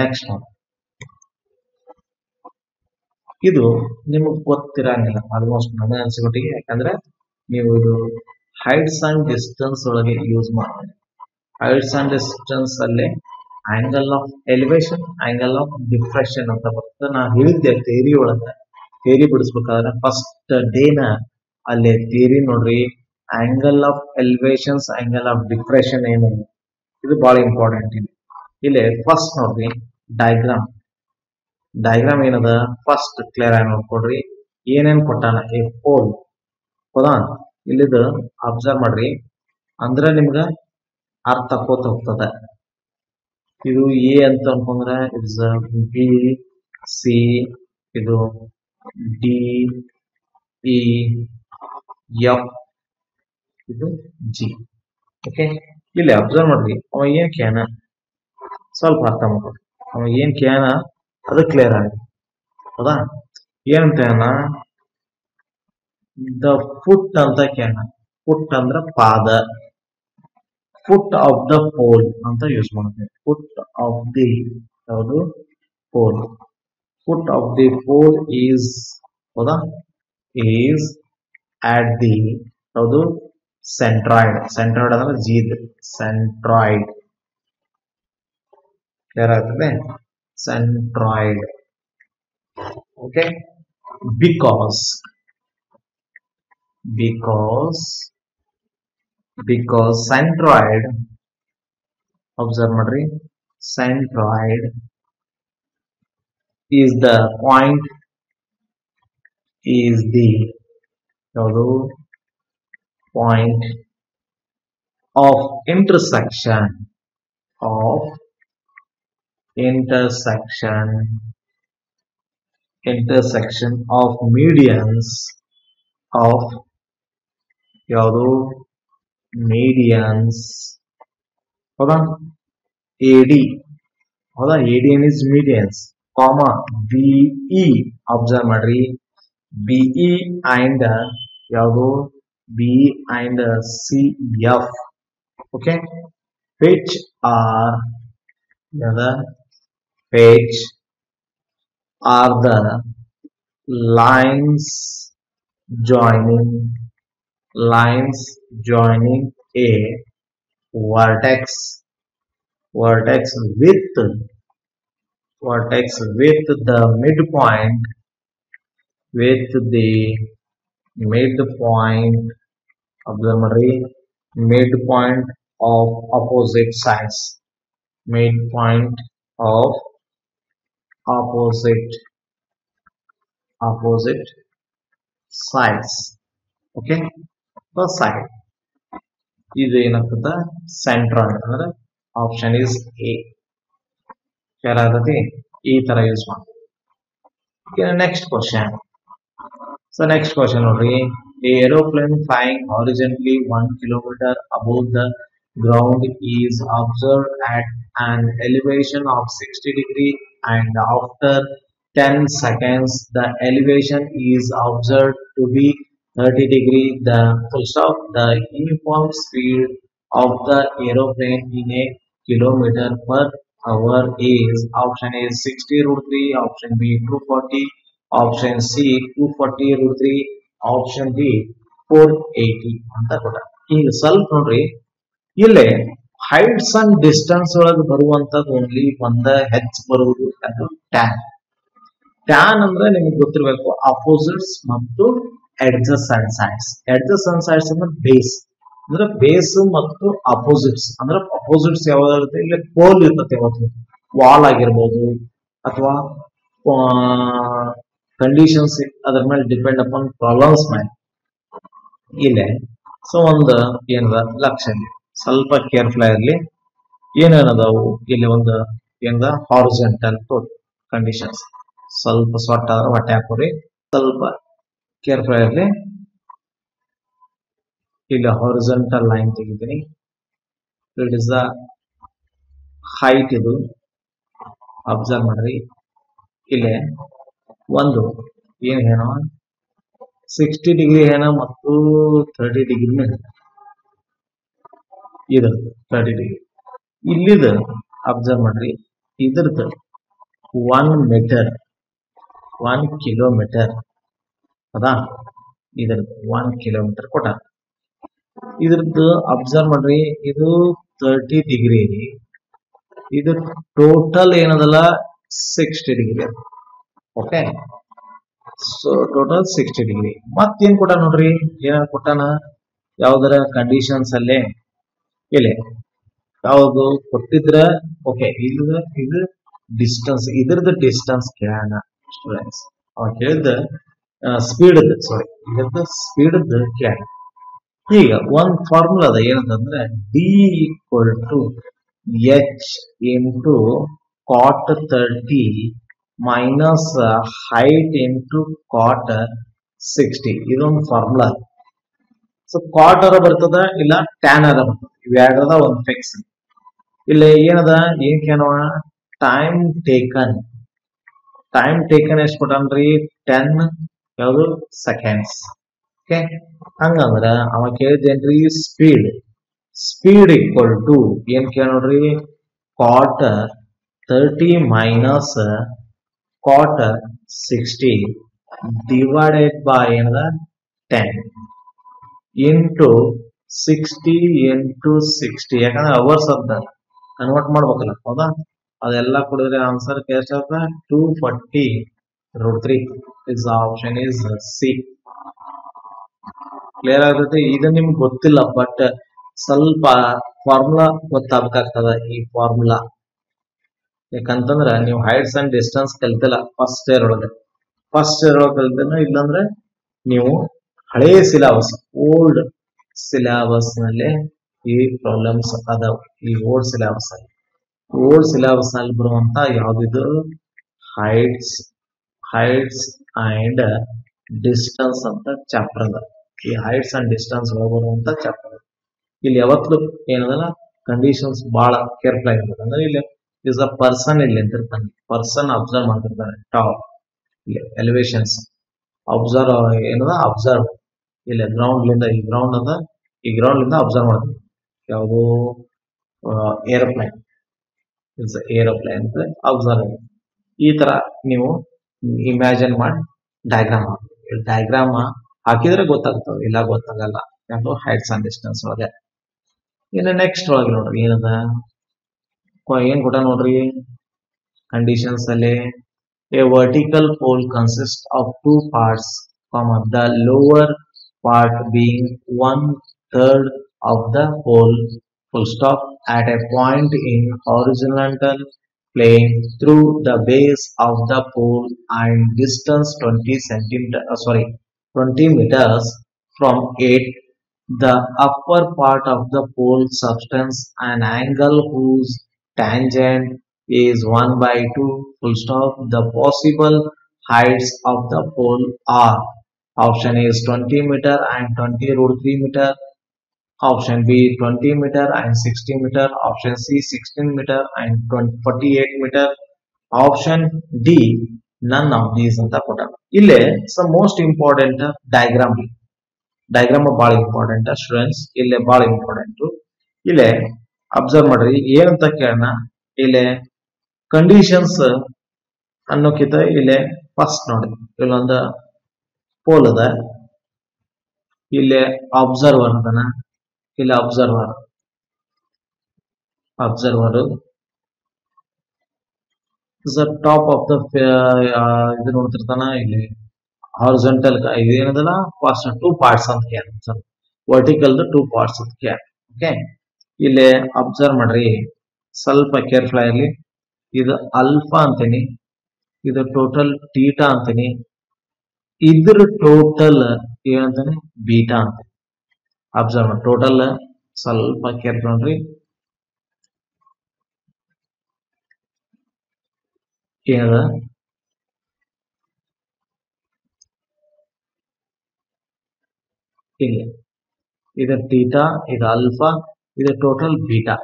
ನೆಕ್ಸ್ಟ್ ನೋಡಿ, ಇದು ನಿಮಗೆ ಗೊತ್ತಿರಂಗಿಲ್ಲ ಆಲ್ಮೋಸ್ಟ್ ನನ್ನ ಅನ್ಸಿಕೊಟ್ಟಿಗೆ, ಯಾಕಂದ್ರೆ ನೀವು ಇದು ಹೈಟ್ಸ್ ಅಂಡ್ ಡಿಸ್ಟೆನ್ಸ್ ಒಳಗೆ ಯೂಸ್ ಮಾಡಿ. ಹೈಟ್ಸ್ ಅಂಡ್ ಡಿಸ್ಟೆನ್ಸ್ ಅಲ್ಲಿ angle of elevation, angle of depression ಅಂತ ಬರ್ತದೆ. ನಾ ಹೇಳಿದ್ದೆ ಥಿಯರಿ ಒಳಗೆ, ಥಿಯರಿ ಬಿಡಿಸ್ಬೇಕಾದ್ರೆ ಫಸ್ಟ್ ಡೇನ ಅಲ್ಲಿ ಥಿಯರಿ ನೋಡ್ರಿ, angle of elevations, angle of depression ಏನು, ಇದು ಬಹಳ ಇಂಪಾರ್ಟೆಂಟ್. ಇಲ್ಲಿ ಫಸ್ಟ್ ನೋಡ್ರಿ ಡಯಾಗ್ರಾಮ್ ಏನದ ಫಸ್ಟ್ ಕ್ಲಿಯರ್ ಆಗಿ ನೋಡ್ಕೊಡ್ರಿ. ಏನೇನ್ ಕೊಟ್ಟಾನ, ಎ ಪೋಲ್, ಹೌದಾ, ಇಲ್ಲಿದು ಅಬ್ಸರ್ವ್ ಮಾಡ್ರಿ, ಅಂದ್ರೆ ನಿಮ್ಗ ಅರ್ಥ ಆಕೋತ ಹೋಗ್ತದೆ. ಇದು ಎ ಅಂತ ಅನ್ಕೊಂಡ್ರೆ ಇಟ್ಸ್ ಬಿ ಸಿ, ಇದು ಡಿ ಇ ಎಫ್, ಇದು ಜಿ. ಓಕೆ, ಇಲ್ಲಿ ಅಬ್ಸರ್ವ್ ಮಾಡ್ರಿ, ಅವ ಏನ್ ಕ್ಯಾನ ಸ್ವಲ್ಪ ಅರ್ಥ ಮಾಡ್ಕೊಡ್ರಿ, ಅವ ಏನ್ ಕ್ಯಾನ ಅದು ಕ್ಲಿಯರ್ ಆಗಿ, ಹೌದಾ. ಏನಂತ ದ ಫುಟ್ ಅಂತ ಕ್ಯಾನ, ಫುಟ್ ಅಂದ್ರ ಪಾದ, ಫುಟ್ ಆಫ್ ದ ಪೋಲ್ ಅಂತ ಯೂಸ್ ಮಾಡ್ತೇವೆ. ಫುಟ್ ಆಫ್ ದಿ ಯಾವುದು pole, foot of the pole is, ಹೌದಾ, ಈಸ್ ಆಟ್ ದಿ ಯಾವುದು ಸೆಂಟ್ರಾಯ್ಡ್. ಸೆಂಟ್ರಾಯ್ಡ್ ಅಂದ್ರೆ ಜೀದ್, ಸೆಂಟ್ರಾಯ್ಡ್. ಕ್ಲಿಯರ್ ಆಗ್ತದೆ, centroid. Okay, because centroid, observe ಮಾಡ್ರಿ, centroid is the point, is the ಯಾವುದು point of intersection of medians of ಯಾವುದು medians, ಹೌದಾ, AD, ಹೌದಾ, AD is medians, comma BE, observe ಮಾಡ್ರಿ, BE and ಯಾವುದು BE and CF. okay, which are the lines joining a vertex with the midpoint, observe ಮಾಡ್ರಿ, midpoint of opposite sides, midpoint of opposite sides. okay, first side ಇದು ಏನಾಗ್ತದ, ಸೆಂಟ್ರಾಯ್ಡ್ ಅಂದ್ರೆ ಆಪ್ಷನ್ ಇಸ್ ಎ. ಕ್ಲಿಯರ್ ಆಗತೈತಿ, ಈ ತರ ಯೂಸ್ ಮಾಡಿ. Next question. So next question ನೋಡ್ರಿ, a aeroplane flying horizontally 1 kilometer above the ground is observed at an elevation of 60 degree, and after 10 seconds the elevation is observed to be 30 degree, the full stop, the uniform speed of the aeroplane in a kilometer per hour is option A 60 root 3, option B 240, option C 240 root 3, option D 480 ಅಂತ ಕೊಟ್ಟ. ಈಗ ಸ್ವಲ್ಪ ನೋಡ್ರಿ ಇಲ್ಲೇ ಹೈಟ್ಸ್ ಅಂಡ್ ಡಿಸ್ಟೆನ್ಸ್ ಒಳಗೆ ಬರುವಂತದ್ದು ಓನ್ಲಿ ಒಂದ ಹೆಚ್ಚು ಬರುವುದು ಅದು ಟ್ಯಾನ್. ಟ್ಯಾನ್ ಅಂದ್ರೆ ನಿಮಗೆ ಗೊತ್ತಿರಬೇಕು ಅಪೋಸಿಟ್ಸ್ ಮತ್ತು edges and sides. Edges and sides ಅಂದ್ರೆ ಬೇಸ್, ಅಂದ್ರೆ ಬೇಸ್ ಮತ್ತು ಅಪೋಸಿಟ್ಸ್. ಅಂದ್ರೆ ಅಪೋಸಿಟ್ಸ್ ಯಾವ್ದಾಗುತ್ತೆ ಇಲ್ಲಿ ಪೋಲ್ ಇರ್ತದೆ, ಯಾವತ್ತು ವಾಲ್ ಆಗಿರ್ಬೋದು ಅಥವಾ ಕಂಡೀಷನ್ಸ್ ಅದರ ಮೇಲೆ ಡಿಪೆಂಡ್ ಅಪಾನ್ ಪ್ರಾಬ್ಲಮ್ಸ್ ಮೇಲೆ. ಇಲ್ಲೇ ಸೊ ಒಂದು ಏನದ ಲಕ್ಷ ಸ್ವಲ್ಪ ಕೇರ್ಫುಲ್ ಆಗಿರ್ಲಿ. ಏನೇನದಾವು ಇಲ್ಲಿ ಒಂದು ಏನದ ಹಾರಿಜಾಂಟಲ್ ಕಂಡೀಷನ್ಸ್, ಸ್ವಲ್ಪ ಸ್ವಟ್ ಆದ್ರೆ ಹೊಟ್ಟೆ ಹಾಕೋರಿ, ಸ್ವಲ್ಪ ಕೇರ್ಫುಲ್ ಆಗಿರ್ಲಿ. ಇಲ್ಲಿ ಹಾರಿಜಾಂಟಲ್ ಲೈನ್ ತೆಗಿತೀನಿ. ಇಟ್ ಇಸ್ ದ ಹೈಟ್, ಇದು ಅಬ್ಸರ್ವ್ ಮಾಡ್ರಿ. ಇಲ್ಲಿ ಒಂದು ಏನ್ ಹೇಳ 60 ಡಿಗ್ರಿ ಏನ ಮತ್ತು 30 ಡಿಗ್ರಿನ ಇದ್ರದ್ದು 30 ಡಿಗ್ರಿ. ಇಲ್ಲಿದ ಅಬ್ಸರ್ವ್ ಮಾಡ್ರಿ, ಇದ್ರದ್ದು 1 ಮೀಟರ್ 1 ಕಿಲೋಮೀಟರ್ ಅದಾ, ಇದ್ರದ್ದು 1 ಕಿಲೋಮೀಟರ್ ಕೊಟ್ಟ. ಇದ್ರದ್ದು ಅಬ್ಸರ್ವ್ ಮಾಡ್ರಿ, ಇದು 30 ಡಿಗ್ರಿ, ಇದು ಟೋಟಲ್ ಏನದಲ್ಲ 60 degree. Okay, so total 60 degree. ಮತ್ತೇನ್ ಕೊಟ್ಟ ನೋಡ್ರಿ, ಏನ ಕೊಟ್ಟಾನ ಯಾವ್ದಾರ ಕಂಡೀಷನ್ಸ್ ಅಲ್ಲೇ ಇಲ್ಲಿ ಯಾವ್ದು ಕೊಟ್ಟಿದ್ರ. ಓಕೆ, ಇದು ಡಿಸ್ಟೆನ್ಸ್, ಇದ್ರದ್ದು ಡಿಸ್ಟೆನ್ಸ್ ಕೇಳೋಣ ಸ್ಟೂಡೆಂಟ್ಸ್. ಅವ ಕೇಳಿದ ಸ್ಪೀಡ್, ಸಾರಿ ಇದ್ರದ್ದು ಸ್ಪೀಡ್ ಕೇಳ. ಈಗ ಒಂದ್ ಫಾರ್ಮುಲಾ ಅದ, ಏನಂತಂದ್ರೆ D equal to H into cot 30 minus height into cot 60. ಇದೊಂದು ಫಾರ್ಮುಲಾ. ಸೊ ಕಾಟ್ ಅರ ಬರ್ತದ, ಇಲ್ಲ ಟ್ಯಾನ್ ಅರ ಬರ್ತದ, ಇವೆರಡದ ಒಂದು ಫಿಕ್ಸ್. ಇಲ್ಲಿ ಏನದ ಏನೋ ಟೈಮ್ ಟೇಕನ್, ಎಷ್ಟು ಕೊಟ್ಟನ್ರಿ 10 ಯಾವುದು ಸೆಕೆಂಡ್ಸ್. ಓಕೆ, ಹಂಗಂದ್ರ ಅವ ಕೇಳಿದೇನ್ರಿ ಸ್ಪೀಡ್ ಈಕ್ವಲ್ ಟು ಏನ್ ಕೇಳ ನೋಡ್ರಿ, ಕಾಟ್ 30 ಮೈನಸ್ ಕಾಟ್ 60 ಡಿವೈಡೆಡ್ ಬೈ ಏನದ 10 ಇಂಟು 60 ಇಂಟು 60. ಯಾಕಂದ್ರೆ ಅವರ್ಸ್ ಅಂತ ಕನ್ವರ್ಟ್ ಮಾಡ್ಬೇಕಲ್ಲ, ಹೌದಾ? ಅದೆಲ್ಲ ಕೊಡಿದ್ರೆ ಆನ್ಸರ್ ಎಷ್ಟಾಗ್ತದೆ 240 root 3. Is option is C. Clear ಆಗ್ತೈತಿ. ಇದು ನಿಮ್ಗೆ ಗೊತ್ತಿಲ್ಲ, ಬಟ್ ಸ್ವಲ್ಪ ಫಾರ್ಮುಲಾ ಗೊತ್ತಾಗಬೇಕಾಗ್ತದ. ಈ ಫಾರ್ಮುಲಾ ಯಾಕಂತಂದ್ರ ನೀವು ಹೈಟ್ಸ್ ಅಂಡ್ ಡಿಸ್ಟೆನ್ಸ್ ಕಲ್ತಿಲ್ಲ ಫಸ್ಟ್ ಇಯರ್ ಒಳಗೆ ಕಲ್ತಿಲ್ಲ, ಇಲ್ಲಾಂದ್ರೆ ನೀವು ಹಳೇ ಸಿಲೆಬಸ್, ಓಲ್ಡ್ ಸಿಲೆಬಸ್ ನಲ್ಲಿ ಈ ಪ್ರಾಬ್ಲಮ್ಸ್ ಅದಾವ. ಈ ಓಲ್ಡ್ ಸಿಲೆಬಸ್ ನಲ್ಲಿ ಬರುವಂತ ಯಾವ್ದಿದು ಹೈಟ್ಸ್ ಅಂಡ್ ಡಿಸ್ಟೆನ್ಸ್ ಅಂತ ಚಾಪ್ಟರ್ ಅದ. ಈ ಹೈಟ್ಸ್ ಅಂಡ್ ಡಿಸ್ಟೆನ್ಸ್ ಬರುವಂತ ಚಾಪ್ಟರ್. ಇಲ್ಲಿ ಯಾವತ್ತು ಏನದಲ್ಲ ಕಂಡೀಷನ್ಸ್ ಬಹಳ ಕೇರ್ಫುಲ್ ಆಗಿರ್ಬೇಕು. ಅಂದ್ರೆ ಇಲ್ಲಿ ಇಸ್ ಅ ಪರ್ಸನ್, ಇಲ್ಲಿ ಅಂತಿರ್ತಾನೆ, ಪರ್ಸನ್ ಅಬ್ಸರ್ವ್ ಮಾಡ್ತಿರ್ತಾನೆ. ಟಾಪ್ ಇಲ್ಲಿ ಎಲಿವೇಶನ್ಸ್ ಅಬ್ಸರ್ವ್ ಇಲ್ಲಿ ಗ್ರೌಂಡ್ ಲಿಂದ, ಈ ಗ್ರೌಂಡ್ ಲಿಂದ ಅಬ್ಸರ್ವ್ ಮಾಡ್ತೀವಿ. ಯಾವುದು ಏರೋಪ್ಲೈನ್ ಅಬ್ಸರ್ವ್. ಈ ತರ ನೀವು ಇಮ್ಯಾಜಿನ್ ಮಾಡಿ ಡಯಾಗ್ರಾಮ್ ಹಾಕಿದ್ರೆ ಗೊತ್ತಾಗ್ತದೆ, ಇಲ್ಲ ಗೊತ್ತಾಗಲ್ಲ. ಯಾವುದು ಹೈಟ್ಸ್ ಅಂಡ್ ಡಿಸ್ಟೆನ್ಸ್ ಒಳಗೆ. ಇನ್ನು ನೆಕ್ಸ್ಟ್ ಒಳಗೆ ನೋಡ್ರಿ ಏನದ, ಏನ್ ಕೊಟ್ಟ ನೋಡ್ರಿ ಕಂಡೀಷನ್ಸ್ ಅಲ್ಲಿ. A vertical pole consists of two parts, the lower part being 1/3 of the pole, full stop, at a point in horizontal plane through the base of the pole and distance 20 meters from it. The upper part of the pole subtends an angle whose tangent is 1/2, full stop. The possible heights of the pole are option A is 20 meter and 20 root 3 meter, option B 20 meter and 60 meter, option C 16 meter and 48 meter, option D none of these ಅಂತ ಕೊಟ್ಟ. ಇಲ್ಲೇ some most important diagram. Diagram ಬಹಳ ಇಂಪಾರ್ಟೆಂಟ್ ಸ್ಟೂಡೆಂಟ್ಸ್, ಇಲ್ಲೇ ಬಹಳ ಇಂಪಾರ್ಟೆಂಟ್. ಇಲ್ಲೇ ಅಬ್ಸರ್ವ್ ಮಾಡ್ರಿ ಏನಂತ ಕೇಳೋಣ. ಇಲ್ಲೇ ಕಂಡೀಷನ್ಸ್ ಅನ್ನೋಕ್ಕಿಂತ ಇಲ್ಲೇ ಫಸ್ಟ್ ನೋಡಿ, ಇಲ್ಲೊಂದು ಪೋಲ್ ಅದ, ಇಲ್ಲೇ ಅಬ್ಸರ್ವರ್ ಅದನ, ಇಲ್ಲಿ ಅಬ್ಸರ್ವರ್ ಟಾಪ್ ಆಫ್ ದ ಇದು ನೋಡ್ತಿರ್ತಾನ. ಇಲ್ಲಿ ಹಾರಿಜಾಂಟಲ್ ಇದೇನದಲ್ಲ ಫಸ್ಟ್ 2 ಪಾರ್ಟ್ಸ್ ಅಂತ ಕೇಳ, ವರ್ಟಿಕಲ್ 2 ಪಾರ್ಟ್ಸ್ ಅಂತ ಕೇಳ. ಓಕೆ, ಇಲ್ಲಿ ಅಬ್ಸರ್ವ್ ಮಾಡ್ರಿ ಸ್ವಲ್ಪ ಕೇರ್ಫುಲ್ ಆಗಿರ್ಲಿ. ಇದು ಅಲ್ಫಾ ಅಂತೀನಿ, ಇದು ಟೋಟಲ್ ಟೀಟಾ ಅಂತೀನಿ, ಇದ್ರ ಟೋಟಲ್ ಏನಂತಾನೆ ಬೀಟಾ ಅಂತ. ಅಬ್ಸರ್ವ್ ಮಾಡಿ ಟೋಟಲ್ ಸ್ವಲ್ಪ ಕೇರ್ಫುಲ್ ನೋಡ್ರಿ. ಏನದ ಇಲ್ಲಿ ಇದು ಟೀಟಾ, ಇದು ಅಲ್ಫಾ, ಇದು ಟೋಟಲ್ ಬೀಟಾ.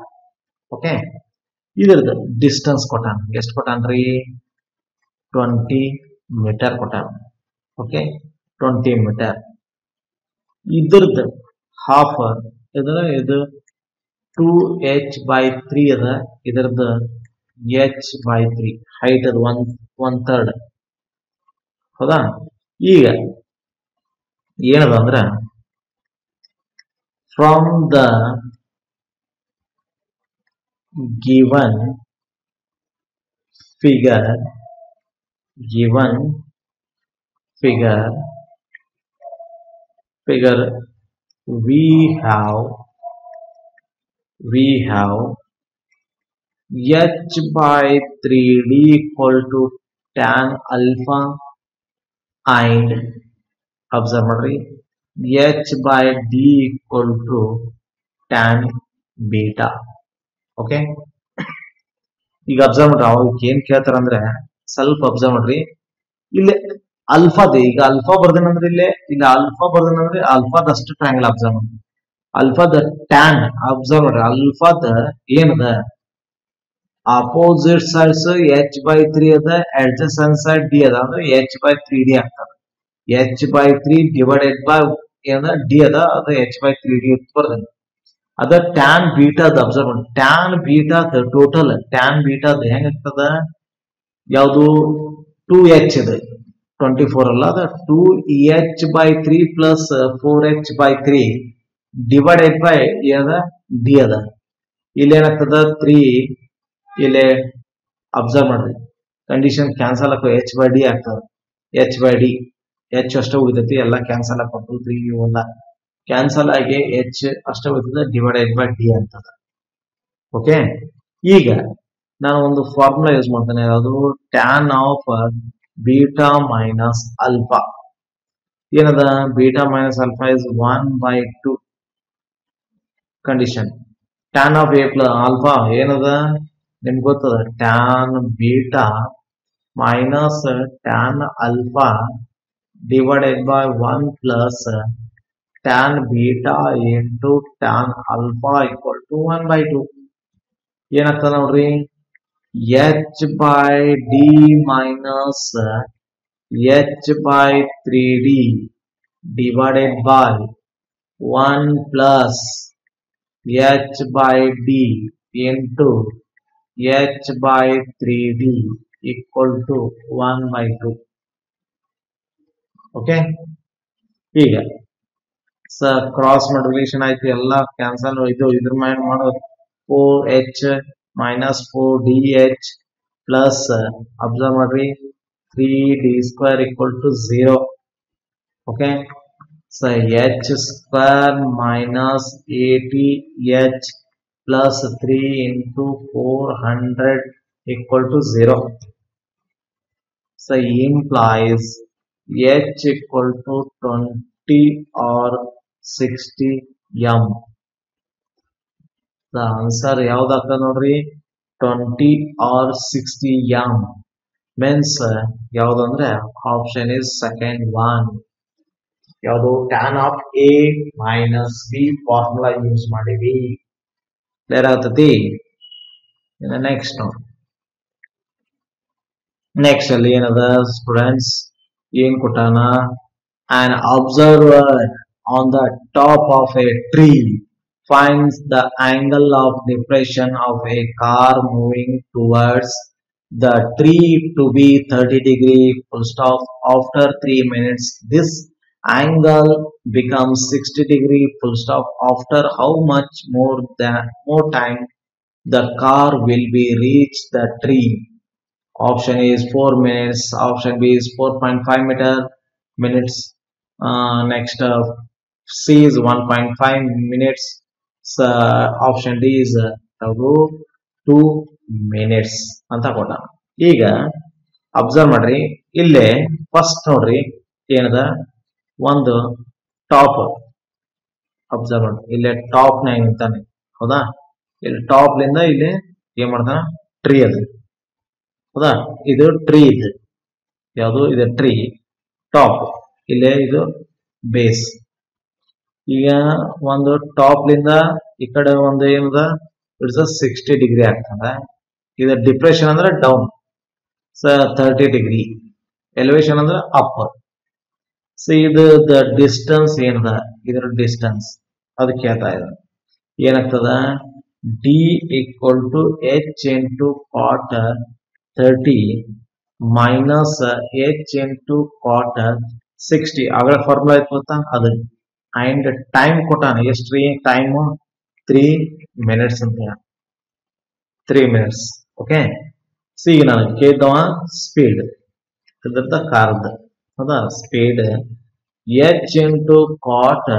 ಓಕೆ, ಇದ್ರದ್ದು ಡಿಸ್ಟೆನ್ಸ್ ಕೊಟ್ಟಾನ, ಎಷ್ಟು ಕೊಟ್ಟಾನ್ರಿ 20 ಮೀಟರ್ ಕೊಟ್ಟಾನ. Okay, 20 meter. ಇದ್ರದ್ದು ಹಾಫ್ ಇದು 2h/3 ಅದ, ಇದ್ರದ್ದು h/3 ಹೈಟ್ ಅದು 1/3. ಹೌದಾ? ಈಗ ಏನದ ಅಂದ್ರ from the given figure we have h/3d equal to tan alpha and observe ಮಾಡ್ರಿ h/d equal to tan beta. Okay, ಈಗ ಅಬ್ಸರ್ವ್ ಮಾಡ್ರಿ ಅವಾಗ ಏನ್ ಕೇಳ್ತಾರ ಅಂದ್ರೆ ಸ್ವಲ್ಪ ಅಬ್ಸರ್ವ್ ಮಾಡ್ರಿ. ಇಲ್ಲಿ ಅಲ್ಫಾದ ಈಗ ಅಲ್ಫಾ ಬರ್ದೇನಂದ್ರೆ ಇಲ್ಲಿ ಅಲ್ಫಾ ಬರ್ದೇನಂದ್ರೆ ಅಲ್ಫಾದಷ್ಟು ಟ್ರಯಾಂಗಲ್ ಅಬ್ಸರ್ವ್ ಮಾಡ್ರಿ. ಅಲ್ಫಾದ ಟ್ಯಾನ್ ಅಬ್ಸರ್ವ್ ಮಾಡ್ರಿ, ಅಲ್ಫಾದ ಏನದ ಅಪೋಸಿಟ್ ಸೈಡ್ಸ್ h/3 ಅದ, ಅಡ್ಜಸೆಂಟ್ ಸೈಡ್ d ಅದ, ಅಂದ್ರೆ h/3d ಆಗ್ತದ. h/3 ಡಿವೈಡೆಡ್ ಬೈ ಏನದ d ಅದ, ಅದು h/3d ಬರ್ತದೆ. ಅದ ಟ್ಯಾನ್ ಬೀಟಾದ ಅಬ್ಸರ್ವ್ ಮಾಡಿ, ಟ್ಯಾನ್ ಬೀಟಾದ ಟೋಟಲ್ ಟ್ಯಾನ್ ಬೀಟಾದ ಹೆಂಗಾಗ್ತದ, ಯಾವುದು 2h ಇದೆ 24 ಅಲ್ಲ, ಅದ 2h/3 plus 4h/3 divided by ಏನದ d ಅದ. ಇಲ್ಲಿ ಏನಾಗ್ತದ 3, ಇಲ್ಲಿ ಅಬ್ಸರ್ವ್ ಮಾಡ್ರಿ ಕಂಡೀಷನ್ ಕ್ಯಾನ್ಸಲ್ ಹಾಕೋ h/d ಆಗ್ತದ, h/d h ಅಷ್ಟೇ ಉಳಿತೈತಿ, ಎಲ್ಲ ಕ್ಯಾನ್ಸಲ್ ಹಾಕೋದು 3 ಇವೆಲ್ಲ ಕ್ಯಾನ್ಸಲ್ ಆಗಿ h ಅಷ್ಟೇ ಉಳಿತದೆ, ಡಿವೈಡೆಡ್ ಬೈ d ಅಂತದ. ಓಕೆ, ಈಗ ನಾನು ಒಂದು ಫಾರ್ಮುಲಾ ಯೂಸ್ ಮಾಡ್ತೇನೆ, ಯಾವುದು tan of beta minus alpha. ಏನದ beta minus alpha is 1/2 condition. Tan of A plus alpha ಏನದ ನಿಮ್ಗೆ ಗೊತ್ತದ, tan beta minus tan alpha divided by 1 plus tan beta into tan alpha equal to 1/2. ಏನಾಗ್ತದ ನೋಡ್ರಿ, h/d minus h/3d divided by 1 plus h/d into h/3d equal to 1/2. Okay, ಈಗ ಕ್ರಾಸ್ ಮಲ್ಟಿಪ್ಲಿಕೇಶನ್ ಆಯ್ತು, ಎಲ್ಲ ಕ್ಯಾನ್ಸಲ್. ಇದು ಇದ್ರ ಮೇಲೆ ಮಾಡೋದು 4h minus 4dh plus observe ಮಾಡ್ರಿ 3d² equal to 0. Okay, so h² minus 80h plus 3 into 400 equal to 0. So implies h equal to 20 or 60 m. The answer ಯಾವ್ದಾಗ್ತದ ನೋಡ್ರಿ, 20 or 60 m means ಯಾವ್ದಂದ್ರೆ ಆಪ್ಷನ್ ಇಸ್ ಸೆಕೆಂಡ್ ಒನ್. ಯಾವುದು tan of A minus B formula use ಮಾಡಿವಿ. ಕ್ಲಿಯರ್ ಆಗ್ತತಿ? ನೆಕ್ಸ್ಟ್ ನೋಡಿ, ನೆಕ್ಸ್ಟ್ ಅಲ್ಲಿ ಏನದ ಸ್ಟೂಡೆಂಟ್ಸ್ ಏನ್ ಕೊಟ್ಟಾನ, an observer on the top of a tree finds the angle of depression of a car moving towards the tree to be 30 degree full stop. After 3 minutes, this angle becomes 60 degree full stop. After how much more time the car will be reach the tree? Option A is 4 minutes. Option B is 4.5 minutes. Next, C is 1.5 minutes. So, option D is 2 minutes ಅಂತ ಕೊಟ್ಟ. ಈಗ ಅಬ್ಸರ್ವ್ ಮಾಡ್ರಿ, ಇಲ್ಲೇ ಫಸ್ಟ್ ನೋಡ್ರಿ ಏನದ ಒಂದು ಟಾಪ್ ಅಬ್ಸರ್ವ್ ಮಾಡ್ರಿ, ಇಲ್ಲೇ ಟಾಪ್ ನ ನಿಂತಾನೆ ಹೌದಾ. ಇಲ್ಲಿ ಟಾಪ್ ಲಿಂದ ಇಲ್ಲಿ ಏನ್ ಮಾಡ್ತಾನ, ಟ್ರೀ ಅದ ಹೌದಾ. ಇದು ಟ್ರೀ ಇದೆ, ಯಾವುದು ಇದು ಟ್ರೀ ಟಾಪ್, ಇಲ್ಲೇ ಇದು ಬೇಸ್. ಈಗ ಒಂದು ಟಾಪ್ ಲಿಂದ ಈ ಕಡೆ ಒಂದು ಏನದ ಇಟ್ಸ್ 60 ಡಿಗ್ರಿ ಆಗ್ತದ. ಇದು ಡಿಪ್ರೆಷನ್ ಅಂದ್ರೆ ಡೌನ್, 30 ಡಿಗ್ರಿ. ಎಲಿವೇಶನ್ ಅಂದ್ರೆ ಅಪ್. ಸೊ ಇದು ದ ಡಿಸ್ಟೆನ್ಸ್ ಏನದ, ಇದರ ಡಿಸ್ಟೆನ್ಸ್ ಅದು ಕೇಳ್ತಾ ಇದೆ. ಏನಾಗ್ತದ, D equal to H into cot 30 minus H into cot 60. ಆಗಲೇ ಫಾರ್ಮುಲಾ ಇತ್ತು ಗೊತ್ತಾ ಅದು. ಅಂಡ್ ಟೈಮ್ ಕೊಟ್ಟಾನ, ಎಷ್ಟು ಟೈಮ್ 3 ಮಿನಿಟ್ಸ್ ಅಂತ, 3 ಮಿನಿಟ್ಸ್. ಓಕೆ. ಸೊ ಈಗ ನಾನು ಕೇಳ್ದವ ಸ್ಪೀಡ್ ಇದ್ರದ ಕಾರ್ದ ಹೌದಾ. Speed H into cot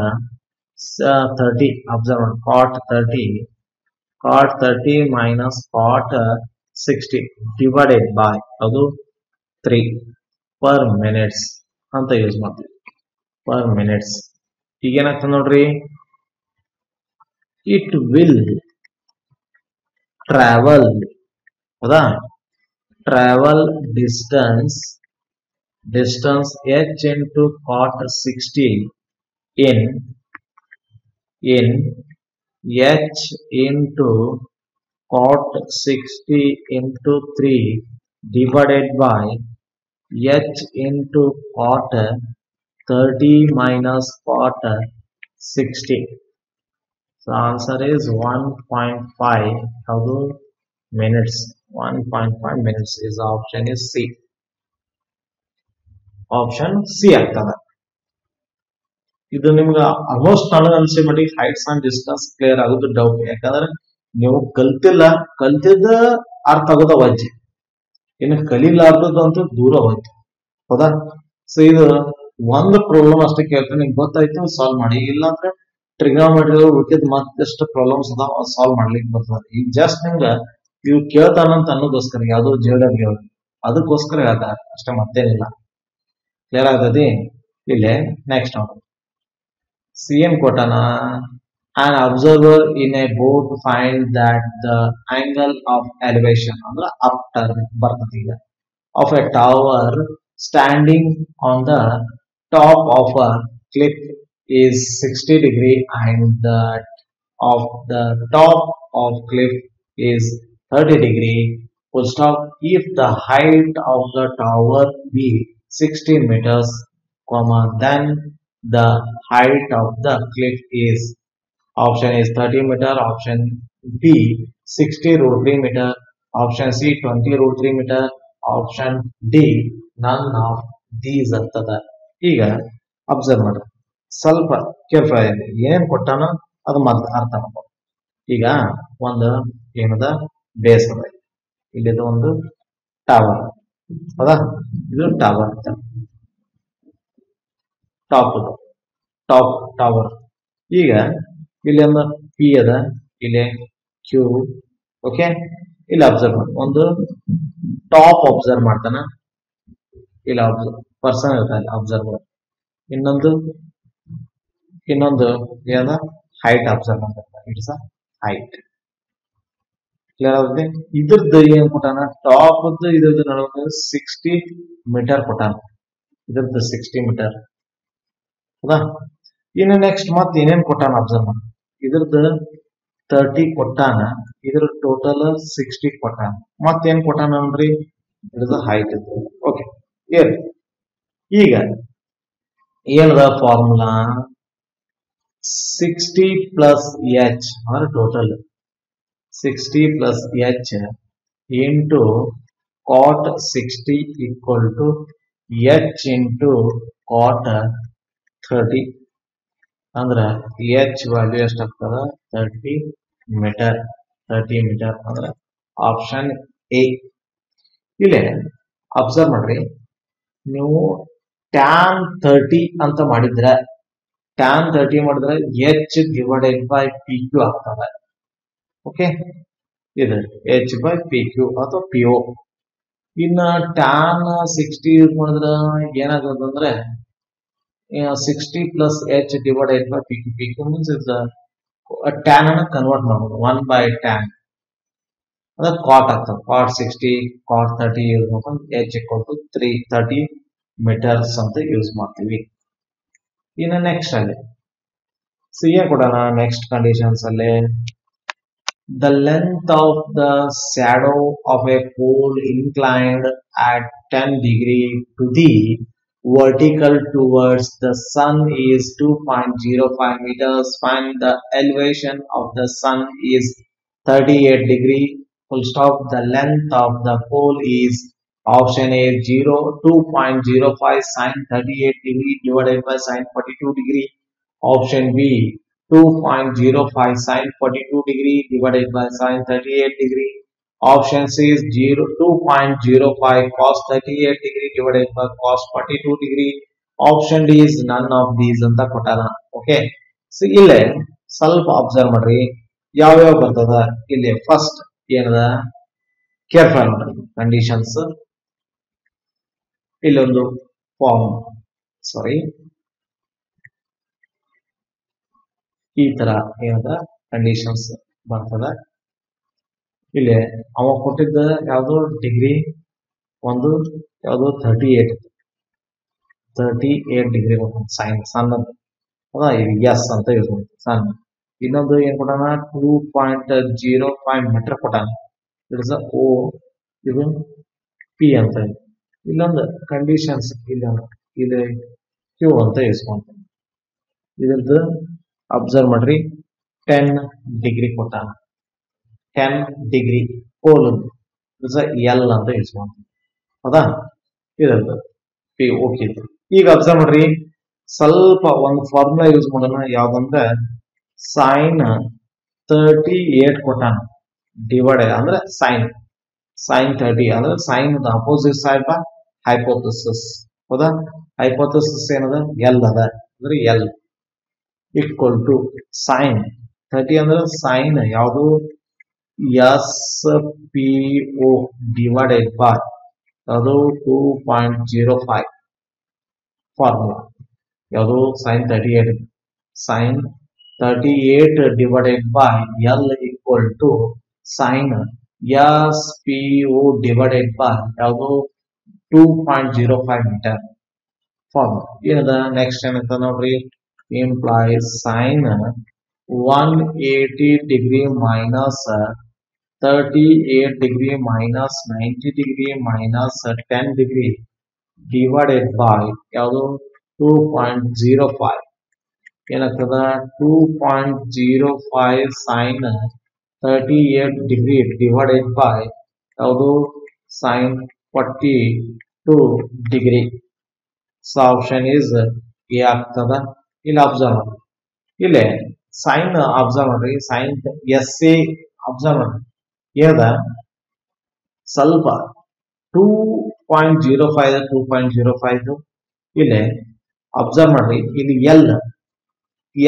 30 observe ಮಾಡಿ, cot 30 minus cot 60 divided by ಅದು 3 ಪರ್ ಮಿನಿಟ್ಸ್ ಅಂತ ಯೂಸ್ ಮಾಡ್ತೀವಿ, ಪರ್ ಮಿನಿಟ್ಸ್. ಈಗ ಏನಾಗ್ತದೆ ನೋಡ್ರಿ, ಇಟ್ ವಿಲ್ ಟ್ರಾವೆಲ್ ಹೌದಾ, travel distance h into cot 60 in h into cot 60 into 3 divided by h into cot 30 minus cot 60. So answer is 1.5 minutes. 1.5 minutes is option is C. Option C ಆಗ್ತದ. ಇದು ನಿಮ್ಗೆ ಆಲ್ಮೋಸ್ಟ್ ನನಗೆ ಅನ್ಸಿ ಮಾಡಿ ಹೈಟ್ಸ್ ಅಂಡ್ ಡಿಸ್ಟೆನ್ಸ್ ಕ್ಲಿಯರ್ ಆಗೋದು ಡೌಟ್. ಯಾಕಂದ್ರೆ ನೀವು ಕಲ್ತಿದ್ದ ಅರ್ಥ ಆಗೋದ ವಜ್ಜಿ, ಇನ್ನು ಕಲೀಲಾರ್ದಂತೂ ದೂರ ಹೋಯ್ತು ಹೌದಾ. ಸೊ ಇದು ಒಂದು ಪ್ರಾಬ್ಲಮ್ ಅಷ್ಟೇ ಕೇಳ್ತಾರೆ, ನಿಮ್ಗೆ ಗೊತ್ತಾಯ್ತು ಸಾಲ್ವ್ ಮಾಡಿ. ಇಲ್ಲಾಂದ್ರೆ ಟ್ರಿಗ್ನೋಮೆಟ್ರಿ ಉಳಿದ ಮತ್ತಷ್ಟು ಪ್ರಾಬ್ಲಮ್ಸ್ ಅದಾವ, ಸಾಲ್ವ್ ಮಾಡ್ಲಿಕ್ಕೆ ಬರ್ತದೆ. ಈಗ ಜಸ್ಟ್ ನಿಮ್ಗೆ ಇವು ಕೇಳ್ತಾನಂತ ಅನ್ನೋದೋಸ್ಕರ, ಯಾವ್ದು JW ಅದಕ್ಕೋಸ್ಕರ ಹೇಳ್ತಾರೆ ಅಷ್ಟೇ, ಮತ್ತೇನಿಲ್ಲ. ಕ್ಲಿಯರ್ ಆಗ್ತದೆ. ಇಲ್ಲೇ ನೆಕ್ಸ್ಟ್ ನೋಡಿ, ಸಿ ಎನ್ ಕೊಟ್ಟಾನ. On observer in a boat find that the angle of elevation ಅಂದ್ರೆ ಅಪ್ ಟರ್ನ್ ಬರ್ತದೆ ಈಗ of A tower standing on the top of a cliff is 60 degree and that of the top of cliff is 30 degree full stop. If the height of the tower be 60 meters, then the height of the cliff is, option is 30 meter, option B 60 root 3 meter, option C 20 root 3 meter, option D none of these ಅಂತದ. ಈಗ ಅಬ್ಸರ್ವ್ ಮಾಡ್ರಿ, ಸ್ವಲ್ಪ ಕೇರ್ಫುಲ್ ಆಗಿದೆ, ಏನೇನ್ ಕೊಟ್ಟಾನ ಅದು ಮೊದಲು ಅರ್ಥ ಮಾಡ್ಬೋದು. ಈಗ ಒಂದು ಏನದ ಬೇಸ್ ಅದ, ಇಲ್ಲಿದು ಒಂದು ಟವರ್ ಹೌದಾ, ಇದು ಟವರ್ ಅಂತ ಟಾಪ್ ಟವರ್. ಈಗ ಇಲ್ಲಿ ಒಂದು ಪಿ ಅದ, ಇಲ್ಲಿ ಕ್ಯೂ. ಓಕೆ, ಇಲ್ಲಿ ಅಬ್ಸರ್ವ್ ಮಾಡಿ, ಒಂದು ಟಾಪ್ ಅಬ್ಸರ್ವ್ ಮಾಡ್ತಾನ, ಇಲ್ಲಿ ಪರ್ಸನ್ ಇರ್ತಾನೆ ಅಬ್ಸರ್ವರ್. ಇನ್ನೊಂದು ಏನದ ಹೈಟ್ ಅಬ್ಸರ್ವ್ ಮಾಡ್ತಾರೆ, ಇಟ್ಸ್ ಅ ಹೈಟ್. ಕ್ಲಿಯರ್ ಆಗುತ್ತೆ. ಇದ್ರದ್ದು ಏನ್ ಕೊಟ್ಟಾನ, ಟಾಪ್ ಇದ್ರದ್ದು ನಡುವೆ 60 ಮೀಟರ್ ಕೊಟ್ಟಾನ, ಇದ್ರದ್ದು 60 ಮೀಟರ್ ಹೌದಾ. ಇನ್ನು ನೆಕ್ಸ್ಟ್ ಮತ್ತೆ ಏನೇನ್ ಕೊಟ್ಟಾನ ಅಬ್ಸರ್ವ್ ಮಾಡಿ, ಇದ್ರದ್ದು 30 ಕೊಟ್ಟಾನ, ಇದ್ರ ಟೋಟಲ್ 60 ಕೊಟ್ಟಾನ, ಮತ್ತೇನ್ ಕೊಟ್ಟಾನ ನೋಡ್ರಿ, ಇದ್ರದ್ದು ಹೈಟ್ ಇತ್ತು. ಓಕೆ, ಈಗ ಏನದ formula, 60 plus h or total 60 plus h into cot 60 equal to h into cot 30 ಅಂದ್ರೆ h ವ್ಯಾಲ್ಯೂ ಎಷ್ಟಾಗ್ತದ 30 ಮೀಟರ್ ಅಂದ್ರೆ ಆಪ್ಷನ್ ಎ. ಇಲ್ಲಿ ಅಬ್ಸರ್ವ್ ಮಾಡ್ರಿ, ನೀವು ಟ್ಯಾನ್ 30 ಅಂತ ಮಾಡಿದ್ರೆ ಟ್ಯಾನ್ 30 ಮಾಡಿದ್ರೆ h divided by P Q ಆಗ್ತದೆ. ಓಕೆ, ಇದು h ಬೈ ಪಿ ಕ್ಯೂ ಅಥವಾ ಪಿ ಒ. ಇನ್ನ ಟ್ಯಾನ್ 60 ಯೂಸ್ ಮಾಡಿದ್ರೆ ಏನಾಗ್ತದಂದ್ರೆ 60 plus h divided by P Q. P Q means is tan ಅನ್ನ ಕನ್ವರ್ಟ್ ಮಾಡ್ಬೋದು 1 ಬೈ ಟ್ಯಾನ್, ಅಂದ್ರೆ ಕಾಟ್ ಆಗ್ತದೆ. ಕಾಟ್ 60 ಕಾಟ್ 30 ಯೂಸ್ ಮಾಡ್ಕೊಂಡು h ಇಕ್ವಲ್ ಟು 30 ಮೀಟರ್ಸ್ ಅಂತ ಯೂಸ್ ಮಾಡ್ತೀವಿ. ಇನ್ನು ನೆಕ್ಸ್ಟ್ ಅಲ್ಲಿ ಸಿ ಎ ಕೊಡೋಣ. ನೆಕ್ಸ್ಟ್ ಕಂಡೀಷನ್ಸ್ ಅಲ್ಲಿ the length of the shadow of a pole inclined at 10 degree to the vertical towards the sun is 2.05 meters. Find the elevation of the sun is 38 degree. Full stop. The length of the pole is option A 2.05 sin 38 degree divided by sin 42 degree. Option B 2.05 sin 42 degree divided by sin 38 degree. Option C is 2.05 cos 38 degree divided by cos 42 degree. Option D is none of these ಅಂತ ಕೊಟ್ಟಾನ. ಓಕೆ, ಸೊ ಇಲ್ಲೇ ಸ್ವಲ್ಪ ಅಬ್ಸರ್ವ್ ಮಾಡ್ರಿ ಯಾವ್ಯಾವ ಬರ್ತದ. ಇಲ್ಲಿ ಫಸ್ಟ್ ಏನದ ಕೇರ್ಫುಲ್ ಮಾಡ್ರಿ ಕಂಡೀಷನ್ಸ್. ಇಲ್ಲೊಂದು ಫಾರ್ಮ್ ಈ ತರ ಏನದ ಕಂಡೀಷನ್ಸ್ ಬರ್ತದ. ಇಲ್ಲಿ ಅವ ಕೊಟ್ಟಿದ್ದ ಯಾವ್ದು ಡಿಗ್ರಿ, ಒಂದು ಯಾವ್ದು 38 ಡಿಗ್ರಿ ಸೈನ್ ಸಣ್ಣದು ಅದ, ಇದು ಎಸ್ ಅಂತ ಯೂಸ್ ಮಾಡ್ತೀವಿ ಸಣ್ಣ. ಇನ್ನೊಂದು ಏನ್ ಕೊಟ್ಟಾನ 2.05 ಮೀಟರ್ ಕೊಟ್ಟಾನ, ಇಟ್ಸ್ ಓ, ಇದು ಪಿ ಅಂತ. ಇಲ್ಲೊಂದು ಕಂಡೀಷನ್ಸ್ ಇಲ್ಲಿ ಕ್ಯೂ ಅಂತ ಯೂಸ್ ಮಾಡ್ತೀವಿ. ಇದ್ರದ್ದು ಅಬ್ಸರ್ವ್ ಮಾಡ್ರಿ 10 ಡಿಗ್ರಿ ಕೊಟ್ಟಾನ, 10 ಡಿಗ್ರಿ ಪೋಲ್ ಎಲ್ ಅಂತ ಯೂಸ್ ಮಾಡ್ತೀವಿ. ಹೌದಾ, ಇದರದ್ದು ಪಿ ಓಕೆ. ಈಗ ಅಬ್ಸರ್ವ್ ಮಾಡ್ರಿ ಸ್ವಲ್ಪ ಒಂದು ಫಾರ್ಮುಲಾ ಯೂಸ್ ಮಾಡೋಣ. ಯಾವ್ದಂದ್ರೆ ಸೈನ್ 38 ಕೊಟ್ಟಾನ ಡಿವೈಡೆಡ್ ಅಂದ್ರೆ ಸೈನ್ 30 ಅಂದ್ರೆ sine opposite side by hypothesis. ಹೌದಾ, ಹೈಪೋಥಿಸಿಸ್ ಏನದ ಎಲ್ ಅದ, ಅಂದ್ರೆ ಎಲ್ ಈಕ್ವಲ್ ಟು ಸೈನ್ 30 ಅಂದ್ರೆ ಸೈನ್ ಯಾವುದು S P O divided by ಯಾವುದು 2.05 ಫಾರ್ಮುಲಾ ಯಾವುದು sine 38 divided by L equal to sine S P O divided by ಯಾವುದು 2.05 ಮೀಟರ್ ಫಾರ್ಮುಲಾ ಏನದ. ನೆಕ್ಸ್ಟ್ ಏನಂತ ನೋಡ್ರಿ, implies sin 180 degree minus 38 degree minus 90 degree minus 10 degree divided by ಯಾವುದು 2.05 ಏನಾಗ್ತದ 2.05 sin 38 degree divided by ಯಾವುದು sin 42 degree. So option is A ಆಗ್ತದ. ಇಲ್ಲಿ ಅಬ್ಸರ್ವ್ ಮಾಡಿ, ಇಲ್ಲಿ ಸೈನ್ ಅಬ್ಸರ್ವ್ ಮಾಡ್ರಿ, ಸೈನ್ ಎಸ್ ಎ ಅಬ್ಸರ್ವ್ ಮಾಡ್ರಿ ಏನದ ಸ್ವಲ್ಪ 2.05 2.05 ಇಲ್ಲಿ ಅಬ್ಸರ್ವ್ ಮಾಡ್ರಿ. ಇಲ್ಲಿ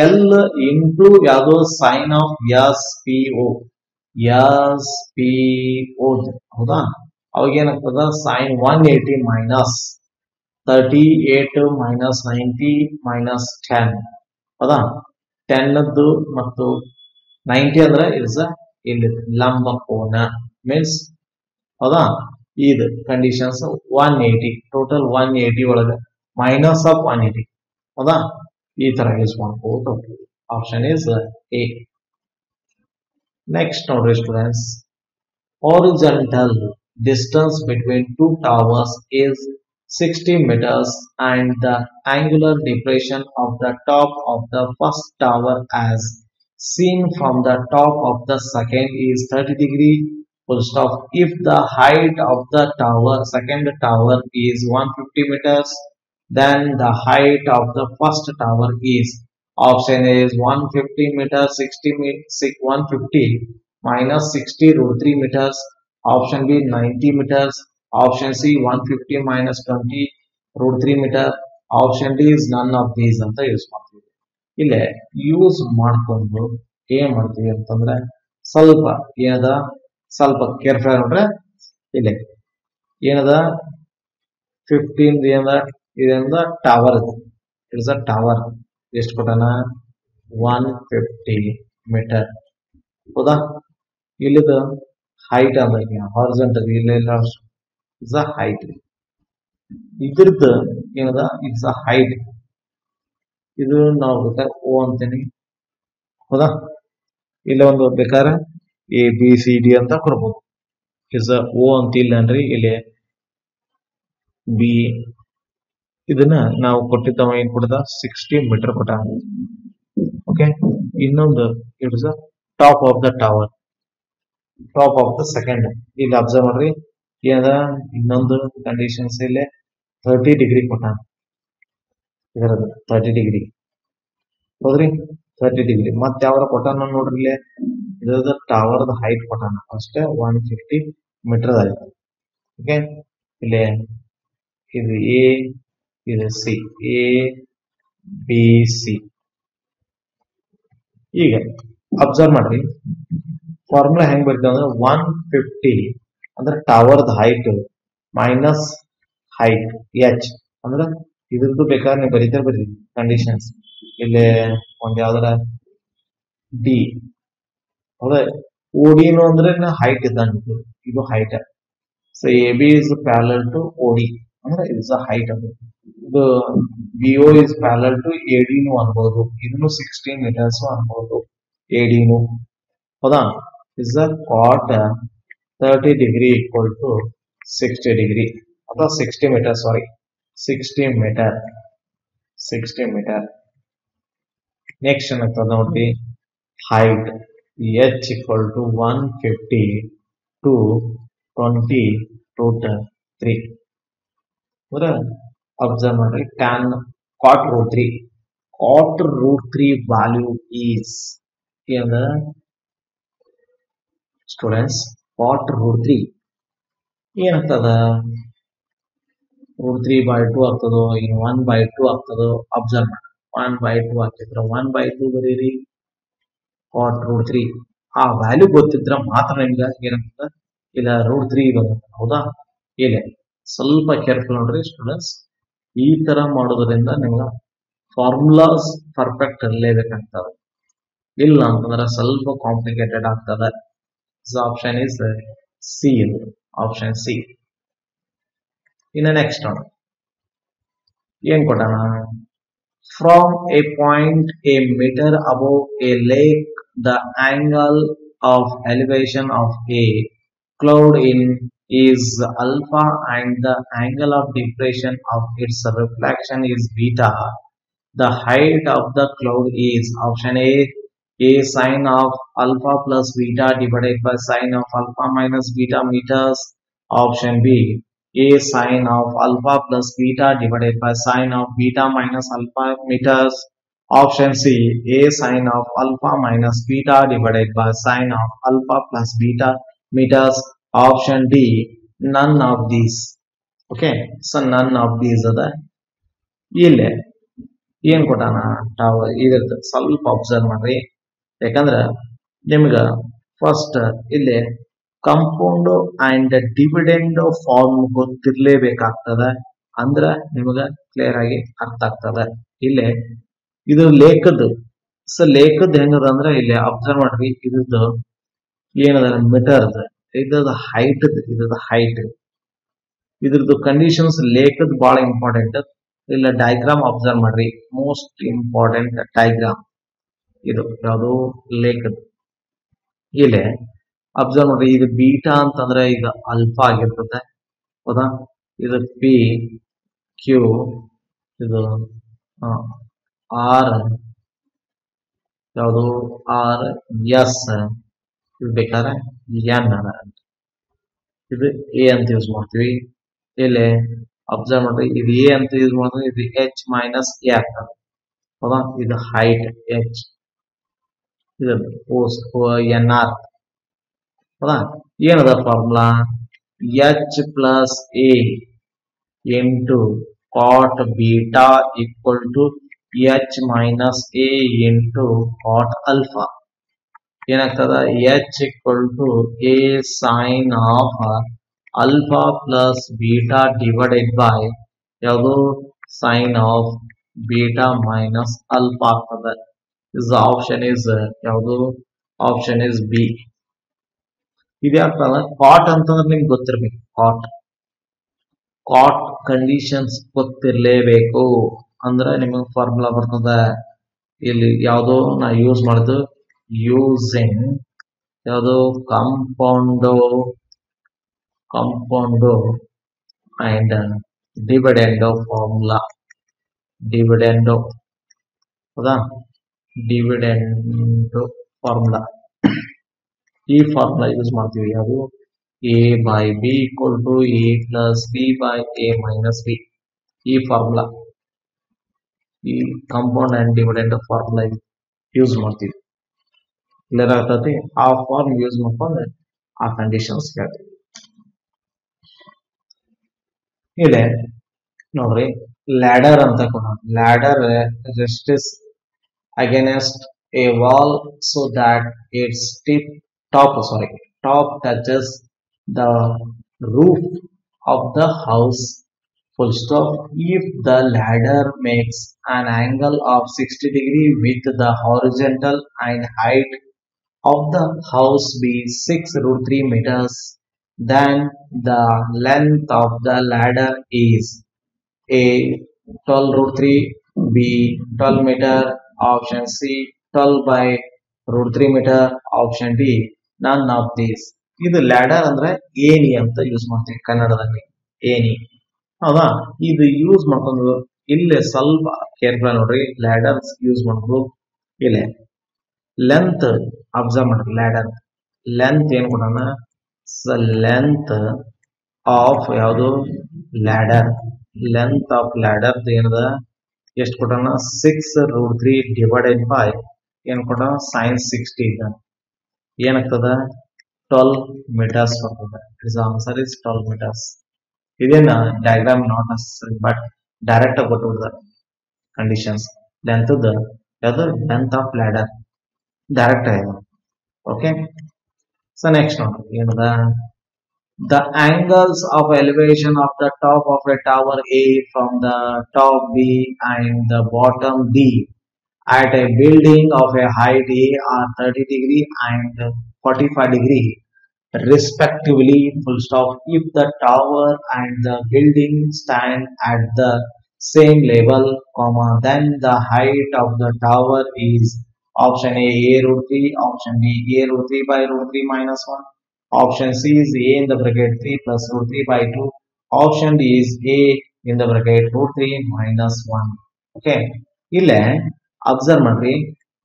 ಎಲ್ ಇಂಟು ಯಾವುದು sine of S P O ಹೌದಾ, ಅವಾಗ ಏನಾಗ್ತದ ಸೈನ್ 180 ಮೈನಸ್ 38 ಮೈನಸ್ 90 ಮೈನಸ್ 10 ಹೌದಾ, 10 ಮತ್ತು 90 ಅಂದ್ರೆ ಇಸ್ ಇಲ್ಲಿ ಲಂಬ ಕೋನ ಮೀನ್ಸ್ ಹೌದಾ. ಇದು ಕಂಡೀಷನ್ಸ್ 180 ಟೋಟಲ್ 180 ಒಳಗೆ ಮೈನಸ್ ಆಫ್ 180 ಹೌದಾ, ಈ ತರ ಯೂಸ್ ಮಾಡ್ಕೋದು. Option is A. ನೆಕ್ಸ್ಟ್ ನೋಡ್ರಿ students, horizontal distance between two towers is 60 meters, and the angular depression of the top of the first tower as seen from the top of the second is 30 degree. Full stop. If the height of the second tower is 150 meters, then the height of the first tower is, option A is 150 meters, 150 minus 60 root 3 meters, option B 90 meters, option C 150 minus 20 root 3 meter, option D is none of these ಅಂತ ಯೂಸ್ ಮಾಡ್ತೀವಿ. ಇಲ್ಲೇ ಯೂಸ್ ಮಾಡ್ಕೊಂಡು ಏನ್ ಮಾಡ್ತೀವಿ ಅಂತಂದ್ರೆ ಸ್ವಲ್ಪ ಕೇರ್ಫುಲ್ ನೋಡ್ರೆ ಇಲ್ಲೇ ಏನದ 15 ಇದರಿಂದ ಟವರ್ ಇದೆ. It's a tower. ಎಷ್ಟು ಕೊಟ್ಟಾನ 150 ಮೀಟರ್. ಹೌದಾ? ಇಲ್ಲಿದ ಹೈಟ್ ಅಂದ್ರೆ ಹಾರಿಜಾಂಟಲ್ ಇಲ್ಲೆಲ್ಲ ಇಟ್ಸ್ ಅ ಹೈಟ್. ಇದ್ರದ್ದು ಏನದ ಇಟ್ಸ್ ಅ ಹೈಟ್. ಇದು ನಾವು ಬೇಕಾದ್ರೆ ಓ ಅಂತೀನಿ. ಹೌದಾ? ಇಲ್ಲ ಒಂದು ಬೇಕಾದ್ರೆ ಎ ಬಿ ಸಿ ಡಿ ಅಂತ ಕೊಡ್ಬೋದು. ಇಟ್ಸ್ ಅ ಓ ಅಂತ ಇಲ್ಲ ಅನ್ರಿ. ಇಲ್ಲಿ ಬಿ ಇದನ್ನ ನಾವು ಕೊಟ್ಟಿದ್ದವ ಏನ್ ಕೊಡದ 60 ಮೀಟರ್ ಕೊಟ್ಟ. ಓಕೆ, ಇನ್ನೊಂದು it's a top of the tower, top of the second. ಇಲ್ಲಿ ಅಬ್ಸರ್ವ್ ಮಾಡ್ರಿ ಏನದ ಇನ್ನೊಂದು ಕಂಡೀಷನ್ಸ್ ಇಲ್ಲಿ 30 ಡಿಗ್ರಿ ಕೊಟ್ಟ. ಇದರದ್ದು 30 ಡಿಗ್ರಿ ಹೌದ್ರಿ, 30 ಡಿಗ್ರಿ. ಮತ್ತೆ ಯಾವ್ರ ಕೊಟ್ಟಾನ ನೋಡ್ರಿ ಇಲ್ಲಿ ಇದರದ ಟವರ್ದ ಹೈಟ್ ಕೊಟ್ಟಾನ ಅಷ್ಟೇ 150 ಮೀಟರ್ ಆಯ್ತು. ಓಕೆ, ಇಲ್ಲಿ ಇದು ಎ, ಇದು ಸಿ, ಎ ಬಿ ಸಿ. ಈಗ ಅಬ್ಸರ್ವ್ ಮಾಡ್ರಿ ಫಾರ್ಮುಲಾ ಹೆಂಗ್ ಬರ್ತದೆ ಅಂದ್ರೆ 150 ಅಂದ್ರೆ ಟವರ್ದ ಹೈಟ್ ಮೈನಸ್ ಹೈಟ್ ಎಚ್ ಅಂದ್ರೆ ಇದ್ರದ್ದು ಬೇಕಾದ್ರೆ ನೀವು ಬರೀ ಕಂಡೀಷನ್ಸ್. ಇಲ್ಲಿ ಒಂದ್ ಯಾವ್ದಾರ ಡಿ ಹೌದಾ, ಓಡಿನು ಅಂದ್ರೆ ಹೈಟ್ ಇದ್ದಂಗೆ ಇದು height. So A B is parallel to O D ಅಂದ್ರೆ ಇಟ್ಸ್ ಅ ಹೈಟ್. ಅದು ಇದು B O is parallel to ಎಡಿನು ಅನ್ಬೋದು. ಇದನ್ನು 16 ಮೀಟರ್ಸ್ ಅನ್ಬೋದು ಎಡಿನು. ಹೌದಾ? Is a cot 30 degree equal to 60 degree ಅಥವಾ 60 ಮೀಟರ್, ಸಾರಿ 60 ಮೀಟರ್. ನೆಕ್ಸ್ಟ್ ಏನಾಗ್ತದೆ ನೋಡ್ರಿ, height H equal to 150 to 20 root 3. ಅಂದ್ರೆ ಅಬ್ಸರ್ವ್ ಮಾಡ್ರಿ tan cot root 3. Cot root 3 value is ಏನದ ಸ್ಟೂಡೆಂಟ್ಸ್, ಕಾಟ್ ರೂಟ್ 3 ಏನಾಗ್ತದ, ರೂಟ್ 3/2 ಆಗ್ತದೋ ಇನ್ನು 1/2 ಆಗ್ತದೋ ಅಬ್ಸರ್ವ್ ಮಾಡಿ. 1/2 ಆಗ್ತಿದ್ರ 1/2 ಬರೀರಿ ಕಾಟ್ ರೂಟ್ 3. ಆ ವ್ಯಾಲ್ಯೂ ಗೊತ್ತಿದ್ರ ಮಾತ್ರ ನಿಮ್ಗೆ ಏನಾಗ್ತದ ಇಲ್ಲ ರೂಟ್ 3 ಬರುತ್ತೆ. ಹೌದಾ? ಇಲ್ಲ ಸ್ವಲ್ಪ ಕೇರ್ಫುಲ್ ನೋಡ್ರಿ ಸ್ಟೂಡೆಂಟ್ಸ್. ಈ ತರ ಮಾಡೋದ್ರಿಂದ ನಿಮ್ಗೆ ಫಾರ್ಮುಲಾಸ್ ಪರ್ಫೆಕ್ಟ್ ಇರಲೇಬೇಕಾಗ್ತದೆ. ಇಲ್ಲ ಅಂತಂದ್ರೆ ಸ್ವಲ್ಪ ಕಾಂಪ್ಲಿಕೇಟೆಡ್ ಆಗ್ತದೆ. Option is C. ಇದು ಆಪ್ಷನ್ ಸಿ. ಇನ್ನು ನೆಕ್ಸ್ಟ್ ನೋಡಿ ಏನ್ ಕೊಟ್ಟಾನ, from a point a meter above a lake the angle of elevation of a cloud in is alpha and the angle of depression of its reflection is beta. The height of the cloud is, option A sine of alpha plus beta divided by sine of alpha minus beta meters, option B A sine of alpha plus beta divided by sine of beta minus alpha meters, option C A sine of alpha minus beta divided by sine of alpha plus beta meters, option D none of these. Okay, so none of these ಅದ. ಇಲ್ಲೇ ಏನ್ ಕೊಟ್ಟಾನ ಟವರ್ ಇದ್ರದ್ದು ಸ್ವಲ್ಪ ಅಬ್ಸರ್ವ್ ಮಾಡ್ರಿ. ಯಾಕಂದ್ರೆ ನಿಮ್ಗ ಫಸ್ಟ್ ಇಲ್ಲಿ ಕಂಪೌಂಡ್ ಅಂಡ್ ಡಿವಿಡೆಂಡ್ ಫಾರ್ಮ್ ಗೊತ್ತಿರ್ಲೇಬೇಕಾಗ್ತದ. ಅಂದ್ರ ನಿಮ್ಗ ಕ್ಲಿಯರ್ ಆಗಿ ಅರ್ಥ ಆಗ್ತದ. ಇಲ್ಲೇ ಇದು ಲೇಖದ್ದು. ಸೊ ಲೇಖದ್ ಹೆಂಗದ ಅಂದ್ರೆ ಇಲ್ಲಿ ಅಬ್ಸರ್ವ್ ಮಾಡ್ರಿ ಇದ್ರದ್ದು ಏನದ ಮೀಟರ್ ಇದ್ರದ ಹೈಟ್, ಇದ್ರದ್ದು ಕಂಡೀಷನ್ಸ್ ಲೇಖದ್ ಬಹಳ ಇಂಪಾರ್ಟೆಂಟ್. ಇಲ್ಲ ಡಯಾಗ್ರಾಮ್ ಅಬ್ಸರ್ವ್ ಮಾಡ್ರಿ, ಮೋಸ್ಟ್ ಇಂಪಾರ್ಟೆಂಟ್ ಡಯಾಗ್ರಾಮ್ ಇದು ಯಾವುದು ಲೇಖದ್. ಇಲ್ಲಿ ಅಬ್ಸರ್ವ್ ಮಾಡ್ರಿ ಇದು ಬೀಟಾ ಅಂತಂದ್ರೆ ಈಗ ಅಲ್ಫಾ ಆಗಿರ್ತದೆ. ಹೌದಾ? ಇದು ಪಿ, ಕ್ಯೂ ಇದು ಆರ್ ಯಾವುದು ಆರ್ ಎಸ್ ಇದು ಬೇಕಾದ್ರೆ ಎನ್ ಅದ ಇದು ಎ ಅಂತ ಯೂಸ್ ಮಾಡ್ತೀವಿ. ಇಲ್ಲಿ ಅಬ್ಸರ್ವ್ ಮಾಡ್ರಿ ಇದು ಎ ಅಂತ ಯೂಸ್ ಮಾಡಿದ್ರೆ ಇದು ಎಚ್ ಮೈನಸ್ ಎ ಆಗ್ತದೆ ಹೌದಾ. ಇದು ಹೈಟ್ ಎಚ್ ಇದು ಎನ್ ಆರ್ ಹೌದಾ. ಏನದ formula H plus A into cot beta equal to H minus A into cot alpha ಏನಾಗ್ತದ H equal to A sine of alpha plus beta divided by ಯಾವುದು sine of beta minus alpha ಆಗ್ತದೆ. ಇಸ್ ಆಪ್ಷನ್ ಇಸ್ ಯಾವುದು ಆಪ್ಷನ್ ಇಸ್ ಬಿ. ಇದ್ಯಾಗ್ತದ ಕಾಟ್ ಅಂತಂದ್ರೆ ನಿಮ್ಗೆ ಗೊತ್ತಿರ್ಬೇಕು. ಕಾಟ್ ಕಂಡೀಷನ್ಸ್ ಗೊತ್ತಿರ್ಲೇಬೇಕು ಅಂದ್ರೆ ನಿಮಗೆ ಫಾರ್ಮುಲಾ ಬರ್ತದ. ಇಲ್ಲಿ ಯಾವ್ದೋ ನಾ ಯೂಸ್ ಮಾಡುದು ಯೂಸಿಂಗ್ ಯಾವುದು ಕಂಪೌಂಡೋ ಅಂಡ್ ಡಿವಿಡೆಂಡೋ ಫಾರ್ಮುಲಾ. ಡಿವಿಡೆಂಡೋ ಹೌದಾ. ಡಿವಿಡೆಂಡೋ ಫಾರ್ಮುಲಾ ಈ ಫಾರ್ಮುಲಾ ಯೂಸ್ ಮಾಡ್ತೀವಿ. ಯಾವುದು A by B equal to A plus B by A minus B. ಈ ಫಾರ್ಮುಲಾ ಈ compound and dividend formula use ಮಾಡ್ತೀವಿ. ಕ್ಲಿಯರ್ ಆಗ್ತದೆ. ಆ ಫಾರ್ಮ್ ಯೂಸ್ ಮಾಡ್ಕೊಂಡು ಆ ಕಂಡೀಷನ್ಸ್ ಹೇಳ್ತೀವಿ. ಇದೆ ನೋಡ್ರಿ ಲ್ಯಾಡರ್ ಅಂತ ಕೊಡ. Ladder rests against a wall so that its top touches the roof of the house full stop. If the ladder makes an angle of 60 degree with the horizontal and height of the house be 6 root 3 meters, then the length of the ladder is A 12 root 3, B 12 meter, option C 12 by root 3 meter, option D none of these. ಇದು ಲ್ಯಾಡರ್ ಅಂದ್ರೆ ಏಣಿ ಅಂತ ಯೂಸ್ ಮಾಡ್ತೀವಿ ಕನ್ನಡದಲ್ಲಿ. ಏಣಿ ಹೌದಾ. ಇದು ಯೂಸ್ ಮಾಡ್ಕೊಂಡು ಇಲ್ಲೇ ಸ್ವಲ್ಪ ಕೇರ್ಫುಲ್ ನೋಡ್ರಿ. ಲ್ಯಾಡರ್ಸ್ ಯೂಸ್ ಮಾಡ್ಬೋದು. ಇಲ್ಲೇ ಲೆಂತ್ ಅಬ್ಸರ್ವ್ ಮಾಡ್ರಿ. ಲ್ಯಾಡರ್ ಲೆಂತ್ ಏನ್ ಕೊಡೋಣ ಲೆಂತ್ ಆಫ್ ಯಾವುದು ಲ್ಯಾಡರ್. ಲೆಂತ್ ಆಫ್ ಲ್ಯಾಡರ್ ಏನದ ಎಷ್ಟು ಕೊಟ್ಟಣ 6 ರೂಟ್ 3 ಡಿವೈಡೆಡ್ ಬೈ ಏನ್ ಕೊಟ್ಟಣ ಸೈನ್ 60 ಏನಾಗ್ತದ 12 ಮೀಟರ್ಸ್ ಬರ್ತದೆ. Is answer is 12 meters. ಇದೇನ diagram not necessary but direct ಆಗಿ ಕೊಟ್ಟುಬಿಡ್ತಾರೆ ಕಂಡೀಷನ್ಸ್. ಲೆಂತ್ ಯಾವುದು ಲೆಂತ್ ಆಫ್ ಲ್ಯಾಡರ್ ಡೈರೆಕ್ಟ್ ಆಗಿದೆ. ಓಕೆ. ಸೊ ನೆಕ್ಸ್ಟ್ ನೋಡ್ರಿ ಏನದ the angles of elevation of the top of a tower A from the top B and the bottom D at a building of a height A are 30 degree and 45 degree respectively full stop. If the tower and the building stand at the same level comma then the height of the tower is option A root 3, option B A root 3 by root 3 minus 1, option C is A in the bracket 3 plus root 3 by 2, option D is A in the bracket root 3 minus 1. Okay. ಇಲ್ಲೇ ಅಬ್ಸರ್ವ್ ಮಾಡ್ರಿ.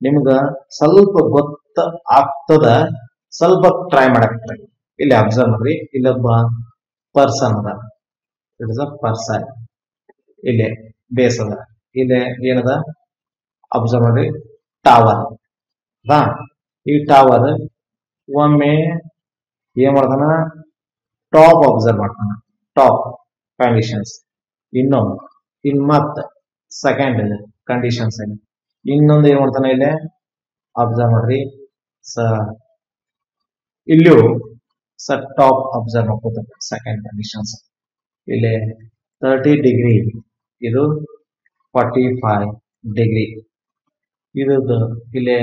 ನಿಮ್ಗ ಸ್ವಲ್ಪ ಗೊತ್ತ ಆಗ್ತದ, ಸ್ವಲ್ಪ ಟ್ರೈ ಮಾಡಕ್ ಟ್ರೈ. ಇಲ್ಲಿ ಅಬ್ಸರ್ವ್ ಮಾಡ್ರಿ. ಇಲ್ಲೊಬ್ಬ ಪರ್ಸನ್ ಅದ. It is a person. ಇಲ್ಲಿ ಬೇಸ್ ಅದ. ಇಲ್ಲಿ ಏನದ ಅಬ್ಸರ್ವ್ ಮಾಡ್ರಿ. ಟವರ್ ಬಾ. ಈ ಟವರ್ ಒಮ್ಮೆ ಏನ್ ಮಾಡ್ತಾನ ಟಾಪ್ ಅಬ್ಸರ್ವ್ ಮಾಡ್ತಾನ. ಟಾಪ್ ಕಂಡೀಷನ್ಸ್ ಇನ್ ಮತ್ತ ಸೆಕೆಂಡ್ ಕಂಡೀಷನ್ಸ್ ಇನ್ನೊಂದು ಏನ್ ಮಾಡ್ತಾನ ಇಲ್ಲಿ ಅಬ್ಸರ್ವ್ ಮಾಡ್ರಿ. ಇಲ್ಲೂ ಟಾಪ್ ಅಬ್ಸರ್ವ್ ಮಾಡ್ಕೋತಾನೆ. ಸೆಕೆಂಡ್ ಕಂಡೀಷನ್ಸ್ ಇಲ್ಲಿ 30 ಡಿಗ್ರಿ ಇದು 45 ಡಿಗ್ರಿ ಇದು ಇಲ್ಲಿ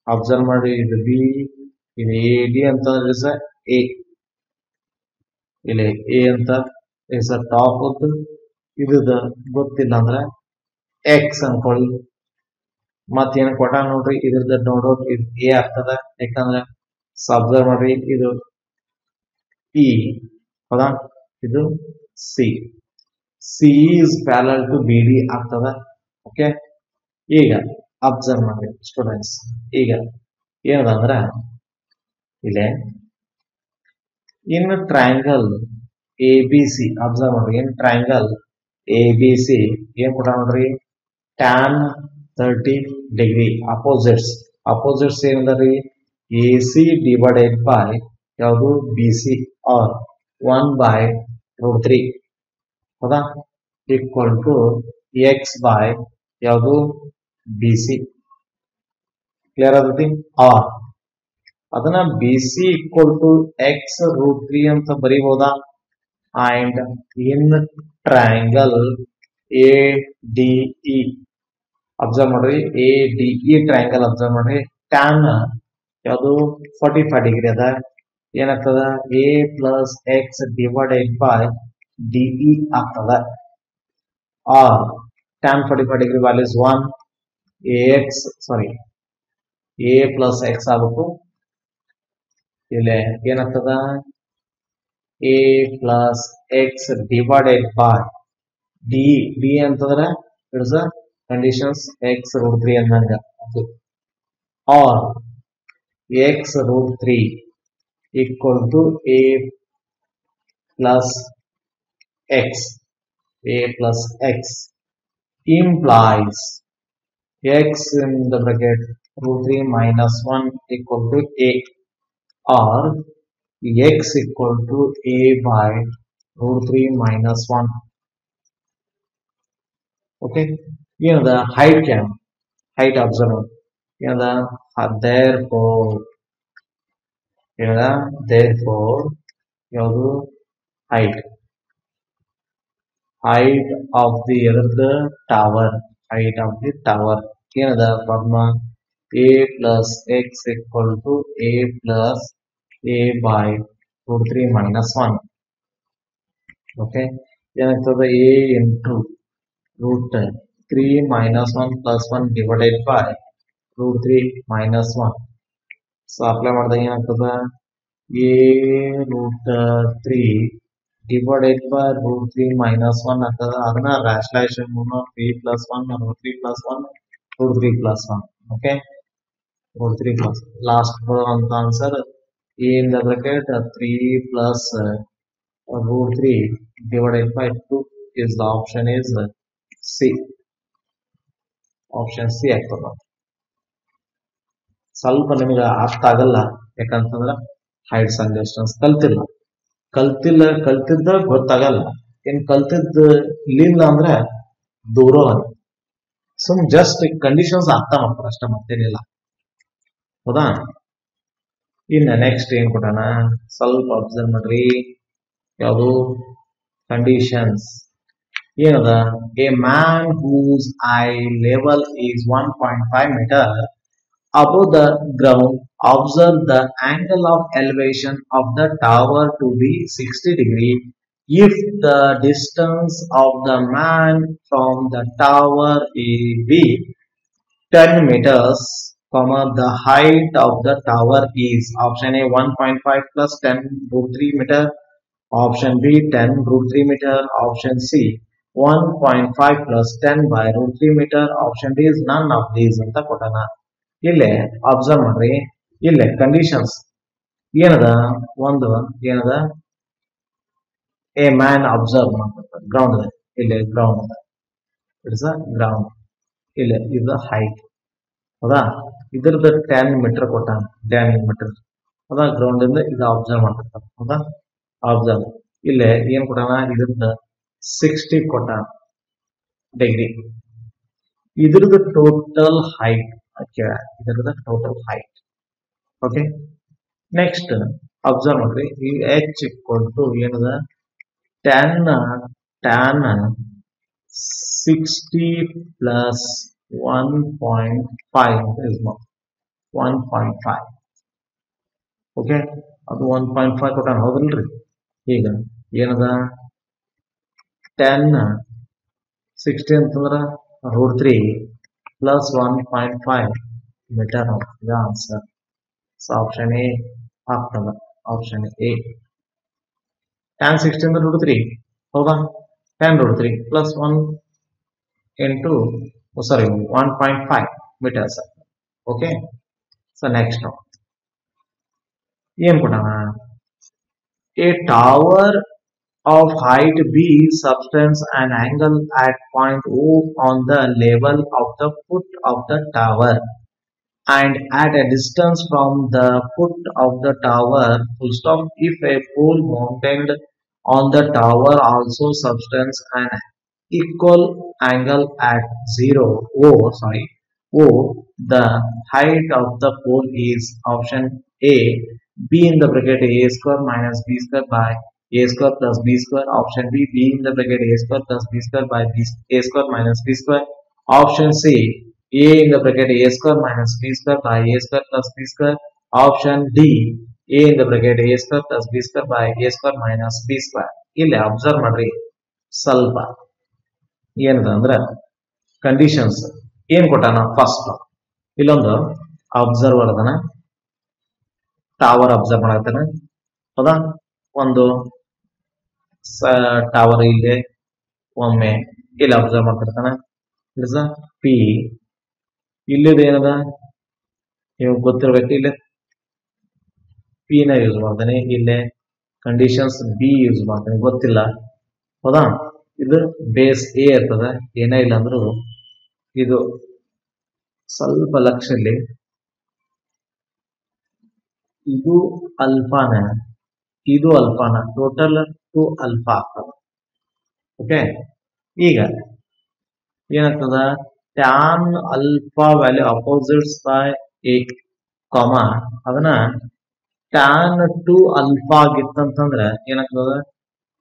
ಅಬ್ಸರ್ವ್ ಮಾಡಿ. ಇದು ಬಿ ಇದು ಎ ಡಿ ಅಂತಂದ್ರೆ ಸ ಎ. ಇಲ್ಲಿ ಎ ಅಂತ ಇಸ್ ಟಾಪ್ ಇದು ಗೊತ್ತಿಲ್ಲ ಅಂದ್ರೆ ಎಕ್ಸ್ ಅನ್ಕೊಳ್ಳಿ. ಮತ್ತೇನ ಕೊಟ್ಟ ನೋಡ್ರಿ. ಇದ್ರದ್ದು ನೋಡೋದು ಇದು ಎ ಆಗ್ತದ. ಯಾಕಂದ್ರೆ ಅಬ್ಸರ್ವ್ ಮಾಡ್ರಿ. ಇದು ಇ ಹೌದಾ. ಇದು C. C is parallel to B D ಆಗ್ತದ. ಓಕೆ, ಈಗ ಅಬ್ಸರ್ವ್ ಮಾಡಿ ಸ್ಟೂಡೆಂಟ್ಸ್. ಈಗ ಏನದ ಅಂದ್ರ ಇಲ್ಲೇ in triangle A B C observe ಮಾಡ್ರಿ. In triangle A B C ಏನ್ ಕೊಟ್ಟ ನೋಡ್ರಿ, ಟ್ಯಾನ್ 30 ಡಿಗ್ರಿ. ಅಪೋಸಿಟ್ಸ್ ಏನಂದ್ರಿ, ಎ ಸಿ ಡಿವೈಡೆಡ್ ಬೈ ಯಾವುದು ಬಿ ಸಿ ಆರ್ 1/√3 ಹೌದಾ, ಈಕ್ವಲ್ ಟು ಎಕ್ಸ್ ಬೈ ಯಾವುದು ಬಿ ಸಿ. ಕ್ಲಿಯರ್ ಆಗುತ್ತೆ. ಆರ್ ಅದನ್ನ B C equal to x√3 ಅಂತ ಬರೀಬಹುದಾ. And in triangle A D E observe ಮಾಡ್ರಿ, A D E triangle observe ಮಾಡ್ರಿ. ಟ್ಯಾನ್ ಯಾವುದು 45 ಡಿಗ್ರಿ ಅದ, ಏನಾಗ್ತದ A plus X divided by D E ಆಗ್ತದ. Or tan 45 degree values 1, A plus X ಆಗಬೇಕು. ಇಲ್ಲಿ ಏನಾಗ್ತದ A plus X divided by D ಅಂತಂದ್ರೆ ಇಟ್ಸ್ ಕಂಡೀಷನ್ಸ್ x√3 ಅಂದಂಗ. Or x√3 equal to a plus x implies x in the bracket √3 minus 1 equal to a, or x equal to a by √3 minus 1. Okay, the height observe. Therefore height of the tower. Formula a plus x equal to a plus a by √3 minus 1. Okay, a into √3 minus 1 plus 1 divided by √3 minus 1. So apply ಮಾಡಿದಾಗ ಏನಾಗ್ತದ, a √3 divided by √3 minus 1 ಆಗ್ತದ. ಅದನ್ನ ರಾಶನಲೈಸೇಷನ್ 3 plus 1 √3 plus 1 √3 plus 1. Okay, √3 plus last ಬರುವಂತ answer a in the bracket 3 plus √3 divided by 2 is the option is C. Option C ಆಗ್ತದ. ಸ್ವಲ್ಪ ನಿಮಗೆ ಅರ್ಥ ಆಗಲ್ಲ, ಯಾಕಂತಂದ್ರ ಹೈಟ್ಸ್ ಅಂಡ್ ಡಿಸ್ಟೆನ್ಸ್ ಕಲ್ತಿದ್ದ ಗೊತ್ತಾಗಲ್ಲ. ಏನ್ ಕಲ್ತಿದ್ಲಿಲ್ಲ ಅಂದ್ರೆ ದೂರ ಜಸ್ಟ್ ಕಂಡೀಷನ್ಸ್ ಅರ್ಥ ಮಾಡ್ತಾರೆ ಅಷ್ಟೇ, ಮತ್ತೇನಿಲ್ಲ. ಹೌದಾ, ಇನ್ನ ನೆಕ್ಸ್ಟ್ ಏನ್ ಕೊಟ್ಟಾನ ಸ್ವಲ್ಪ ಅಬ್ಸರ್ವ್ ಮಾಡ್ರಿ. ಯಾವುದು ಕಂಡೀಷನ್ಸ್ ಏನದ, a man whose eye level is 1.5 meter above the ground, observe the angle of elevation of the tower to be 60 degree if the distance of the man from the tower be 10 meters, the height of the tower is option A 1.5 plus 10√3 meter, option B 10√3 meter, option C 1.5 plus 10 by √3 meter, option D is none of these ಅಂತ ಕೊಟ್ಟಾನ. ಇಲ್ಲೇ ಅಬ್ಸರ್ವ್ ಮಾಡ್ರಿ, ಇಲ್ಲೇ ಕಂಡೀಷನ್ಸ್ ಏನದ, ಏನದ ಎ ಮ್ಯಾನ್ ಅಬ್ಸರ್ವ್ ಮಾಡ್ತಾರೆ ಗ್ರೌಂಡ್ ಅದ, ಇಲ್ಲೇ ಗ್ರೌಂಡ್ ಅದ, ಇಟ್ಸ್ ಅ ಗ್ರೌಂಡ್. ಇಲ್ಲೇ ಇದು ಹೈಟ್ ಹೌದಾ, ಇದ್ರದ್ದು 10 ಮೀಟರ್ ಕೊಟ್ಟಾನ, 10 ಮೀಟರ್ ಹೌದಾ. ಗ್ರೌಂಡ್ ಇಂದ ಇದು ಅಬ್ಸರ್ವ್ ಮಾಡ್ತಿರ್ತಾರೆ ಹೌದಾ. ಅಬ್ಸರ್ವ್ ಇಲ್ಲೇ ಏನ್ ಕೊಟ್ಟಾನ, ಇದ್ರದ್ದು 60 ಕೊಟ್ಟಾನ ಡಿಗ್ರಿ. ಇದ್ರದ್ದು ಟೋಟಲ್ ಹೈಟ್, ಇದರದ total height. Okay, next observe ಮಾಡ್ರಿ, ಈ h ಈಕ್ವಲ್ ಟು ಏನದ, tan 60 ಪ್ಲಸ್ 1.5 is 1.5. ಓಕೆ, ಅದು 1.5 ಕೊಟ್ಟಾನ ಹೌದಲ್ರಿ. ಈಗ ಏನದ, 10 60 ಅಂತಂದ್ರ √3 plus 1.5 meter the answer. So option A ಆಗ್ತದ, ಆಪ್ಷನ್ A. tan 60 ಅಂದ್ರೆ √3 ಹೌದಾ, 10 root 3 plus 1 into, oh sorry, 1.5 meters. Okay. So next one. A tower of height B subtends an angle at point O on the level of the foot of the tower and at a distance from the foot of the tower full stop if a pole mounted on the tower also subtends an equal angle at 0 O, the height of the pole is option A, B in the bracket A square minus B square by A square plus B square, option B, B in the bracket A square plus B square by A square minus B square, option C, A in the bracket A square minus B square by A square plus B square, option D, A in the bracket A square plus B square by A square minus B square. ಇಲ್ಲಿ ಅಬ್ಸರ್ವ್ ಮಾಡ್ರಿ ಸ್ವಲ್ಪ ಏನದ ಅಂದ್ರೆ ಕಂಡೀಷನ್ಸ್ ಏನ್ ಕೊಟ್ಟಾನ. ಫಸ್ಟ್ ಇಲ್ಲೊಂದು ಅಬ್ಸರ್ವರ್ ಅದನ, ಟವರ್ ಅಬ್ಸರ್ವ್ ಮಾಡತ್ತಾನೆ. ಹೌದಾ, ಒಂದು ಟವರ್ ಇಲ್ಲಿ ಒಮ್ಮೆ ಇಲ್ಲಿ ಅಬ್ಸರ್ವ್ ಮಾಡ್ತಿರ್ತಾನೆ. ಪಿ ಇಲ್ಲಿದ ಏನದ ನೀವು ಗೊತ್ತಿರ್ಬೇಕು. ಇಲ್ಲಿ ಪಿ ನ ಯೂಸ್ ಮಾಡ್ತಾನೆ, ಇಲ್ಲೇ ಕಂಡೀಷನ್ಸ್ ಬಿ ಯೂಸ್ ಮಾಡ್ತಾನೆ, ಗೊತ್ತಿಲ್ಲ. ಹೌದಾ, ಇದು ಬೇಸ್ ಎ ಇರ್ತದ. ಏನೇ ಇಲ್ಲ ಅಂದ್ರೂ ಇದು ಸ್ವಲ್ಪ ಲಕ್ಷಲ್ಲಿ ಇದು ಅಲ್ಫಾನ, ಇದು ಅಲ್ಫಾನ, ಟೋಟಲ್ 2 ಅಲ್ಫಾ ಆಗ್ತದ. ಓಕೆ, ಈಗ ಏನಾಗ್ತದ, tan alpha value opposites by A ಕಾಮ ಅದನ್ನ ಟ್ಯಾನ್ 2 ಅಲ್ಫಾ ಆಗಿತ್ತಂತಂದ್ರೆ ಏನಾಗ್ತದ,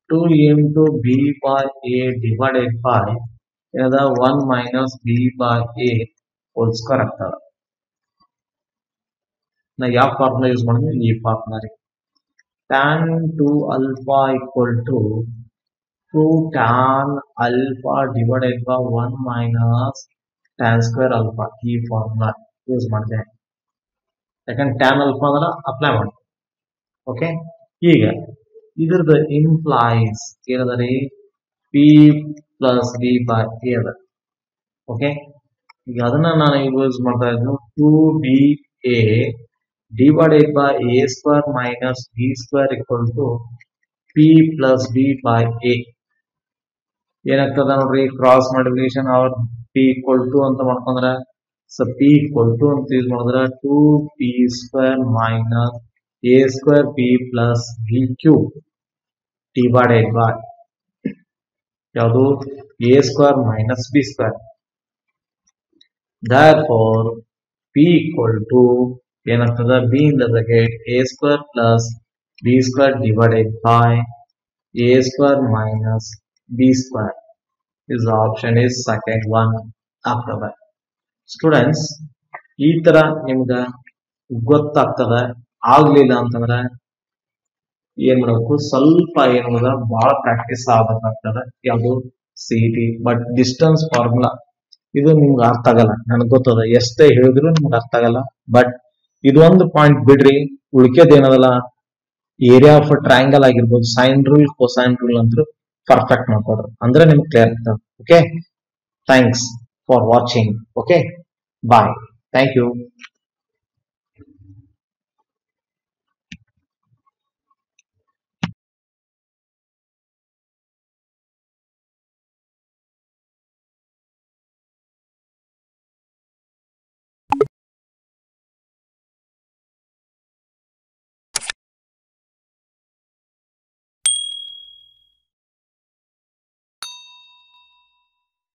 2 into b by a divided by ಏನದ 1 minus b by a whole square ಆಗ್ತದ. ನಾ ಯಾವ ಫಾರ್ಮುಲಾ ಯೂಸ್ ಮಾಡಿದ್ವಿ, ಈ ಫಾರ್ಮುಲಾ ರೀ. tan 2 alpha equal to 2 tan alpha divided by 1 minus tan square alpha. ಈ ಫಾರ್ಮುಲಾ ಯೂಸ್ ಮಾಡಿದೆ. ಯಾಕಂದ್ರೆ tan alpha ಅಂದ್ರೆ ಅಪ್ಲೈ ಮಾಡಿ. ಓಕೆ, ಈಗ ಇದ್ರದ್ದು ಇಂಪ್ಲಾಯ್ಸ್ ಏನದ ರೀ, P plus B by A ಅದ. ಓಕೆ, ಈಗ ಅದನ್ನ ನಾನು ಯೂಸ್ ಮಾಡ್ತಾ ಇದ್ದು 2ba divided by a square minus b square equal to p plus b by a. ಏನಾಗ್ತದ ನೋಡ್ರಿ, ಕ್ರಾಸ್ ಮಲ್ಟಿಪ್ಲಿಕೇಶನ್ ಅವ್ರ p equal to ಅಂತ ಮಾಡ್ಕೊಂಡ್ರ, ಸೊ p equal to ಅಂತ ಯೂಸ್ ಮಾಡಿದ್ರ 2p square minus a square p plus b cube divided by ಯಾವುದು a square minus b square. Therefore p equal to ಏನಾಗ್ತದ, b in the bracket a square plus b square divided by a square minus b square. This option is second one ಆಗ್ತದ. ಸ್ಟೂಡೆಂಟ್ಸ್, ಈ ತರ ನಿಮ್ಗ ಗೊತ್ತಾಗ್ತದ. ಆಗ್ಲಿಲ್ಲ ಅಂತಂದ್ರ ಏನ್ ಮಾಡಬೇಕು, ಸ್ವಲ್ಪ ಏನದ ಬಹಳ ಪ್ರಾಕ್ಟೀಸ್ ಆಗ್ಬೇಕಾಗ್ತದ. ಯಾವುದು CET. ಬಟ್ ಡಿಸ್ಟೆನ್ಸ್ ಫಾರ್ಮುಲಾ ಇದು ನಿಮ್ಗೆ ಅರ್ಥ ಆಗಲ್ಲ, ನನಗೆ ಗೊತ್ತದ. ಎಷ್ಟೇ ಹೇಳಿದ್ರು ನಿಮ್ಗೆ ಅರ್ಥ ಆಗಲ್ಲ. ಬಟ್ ಇದೊಂದು ಪಾಯಿಂಟ್ ಬಿಡ್ರಿ, ಉಳಿಕೆದ ಏನದಲ್ಲ, ಏರಿಯಾ ಆಫ್ ಟ್ರಯಾಂಗಲ್ ಆಗಿರ್ಬೋದು, ಸೈನ್ ರೂಲ್ ಕೊಸೈನ್ ರೂಲ್ ಅಂತೂ ಪರ್ಫೆಕ್ಟ್ ಮಾಡ್ಕೊಡ್ರಿ, ಅಂದ್ರೆ ನಿಮ್ಗೆ ಕ್ಲಿಯರ್ ಆಗ್ತದೆ. Okay, thanks for watching. Okay, bye, thank you.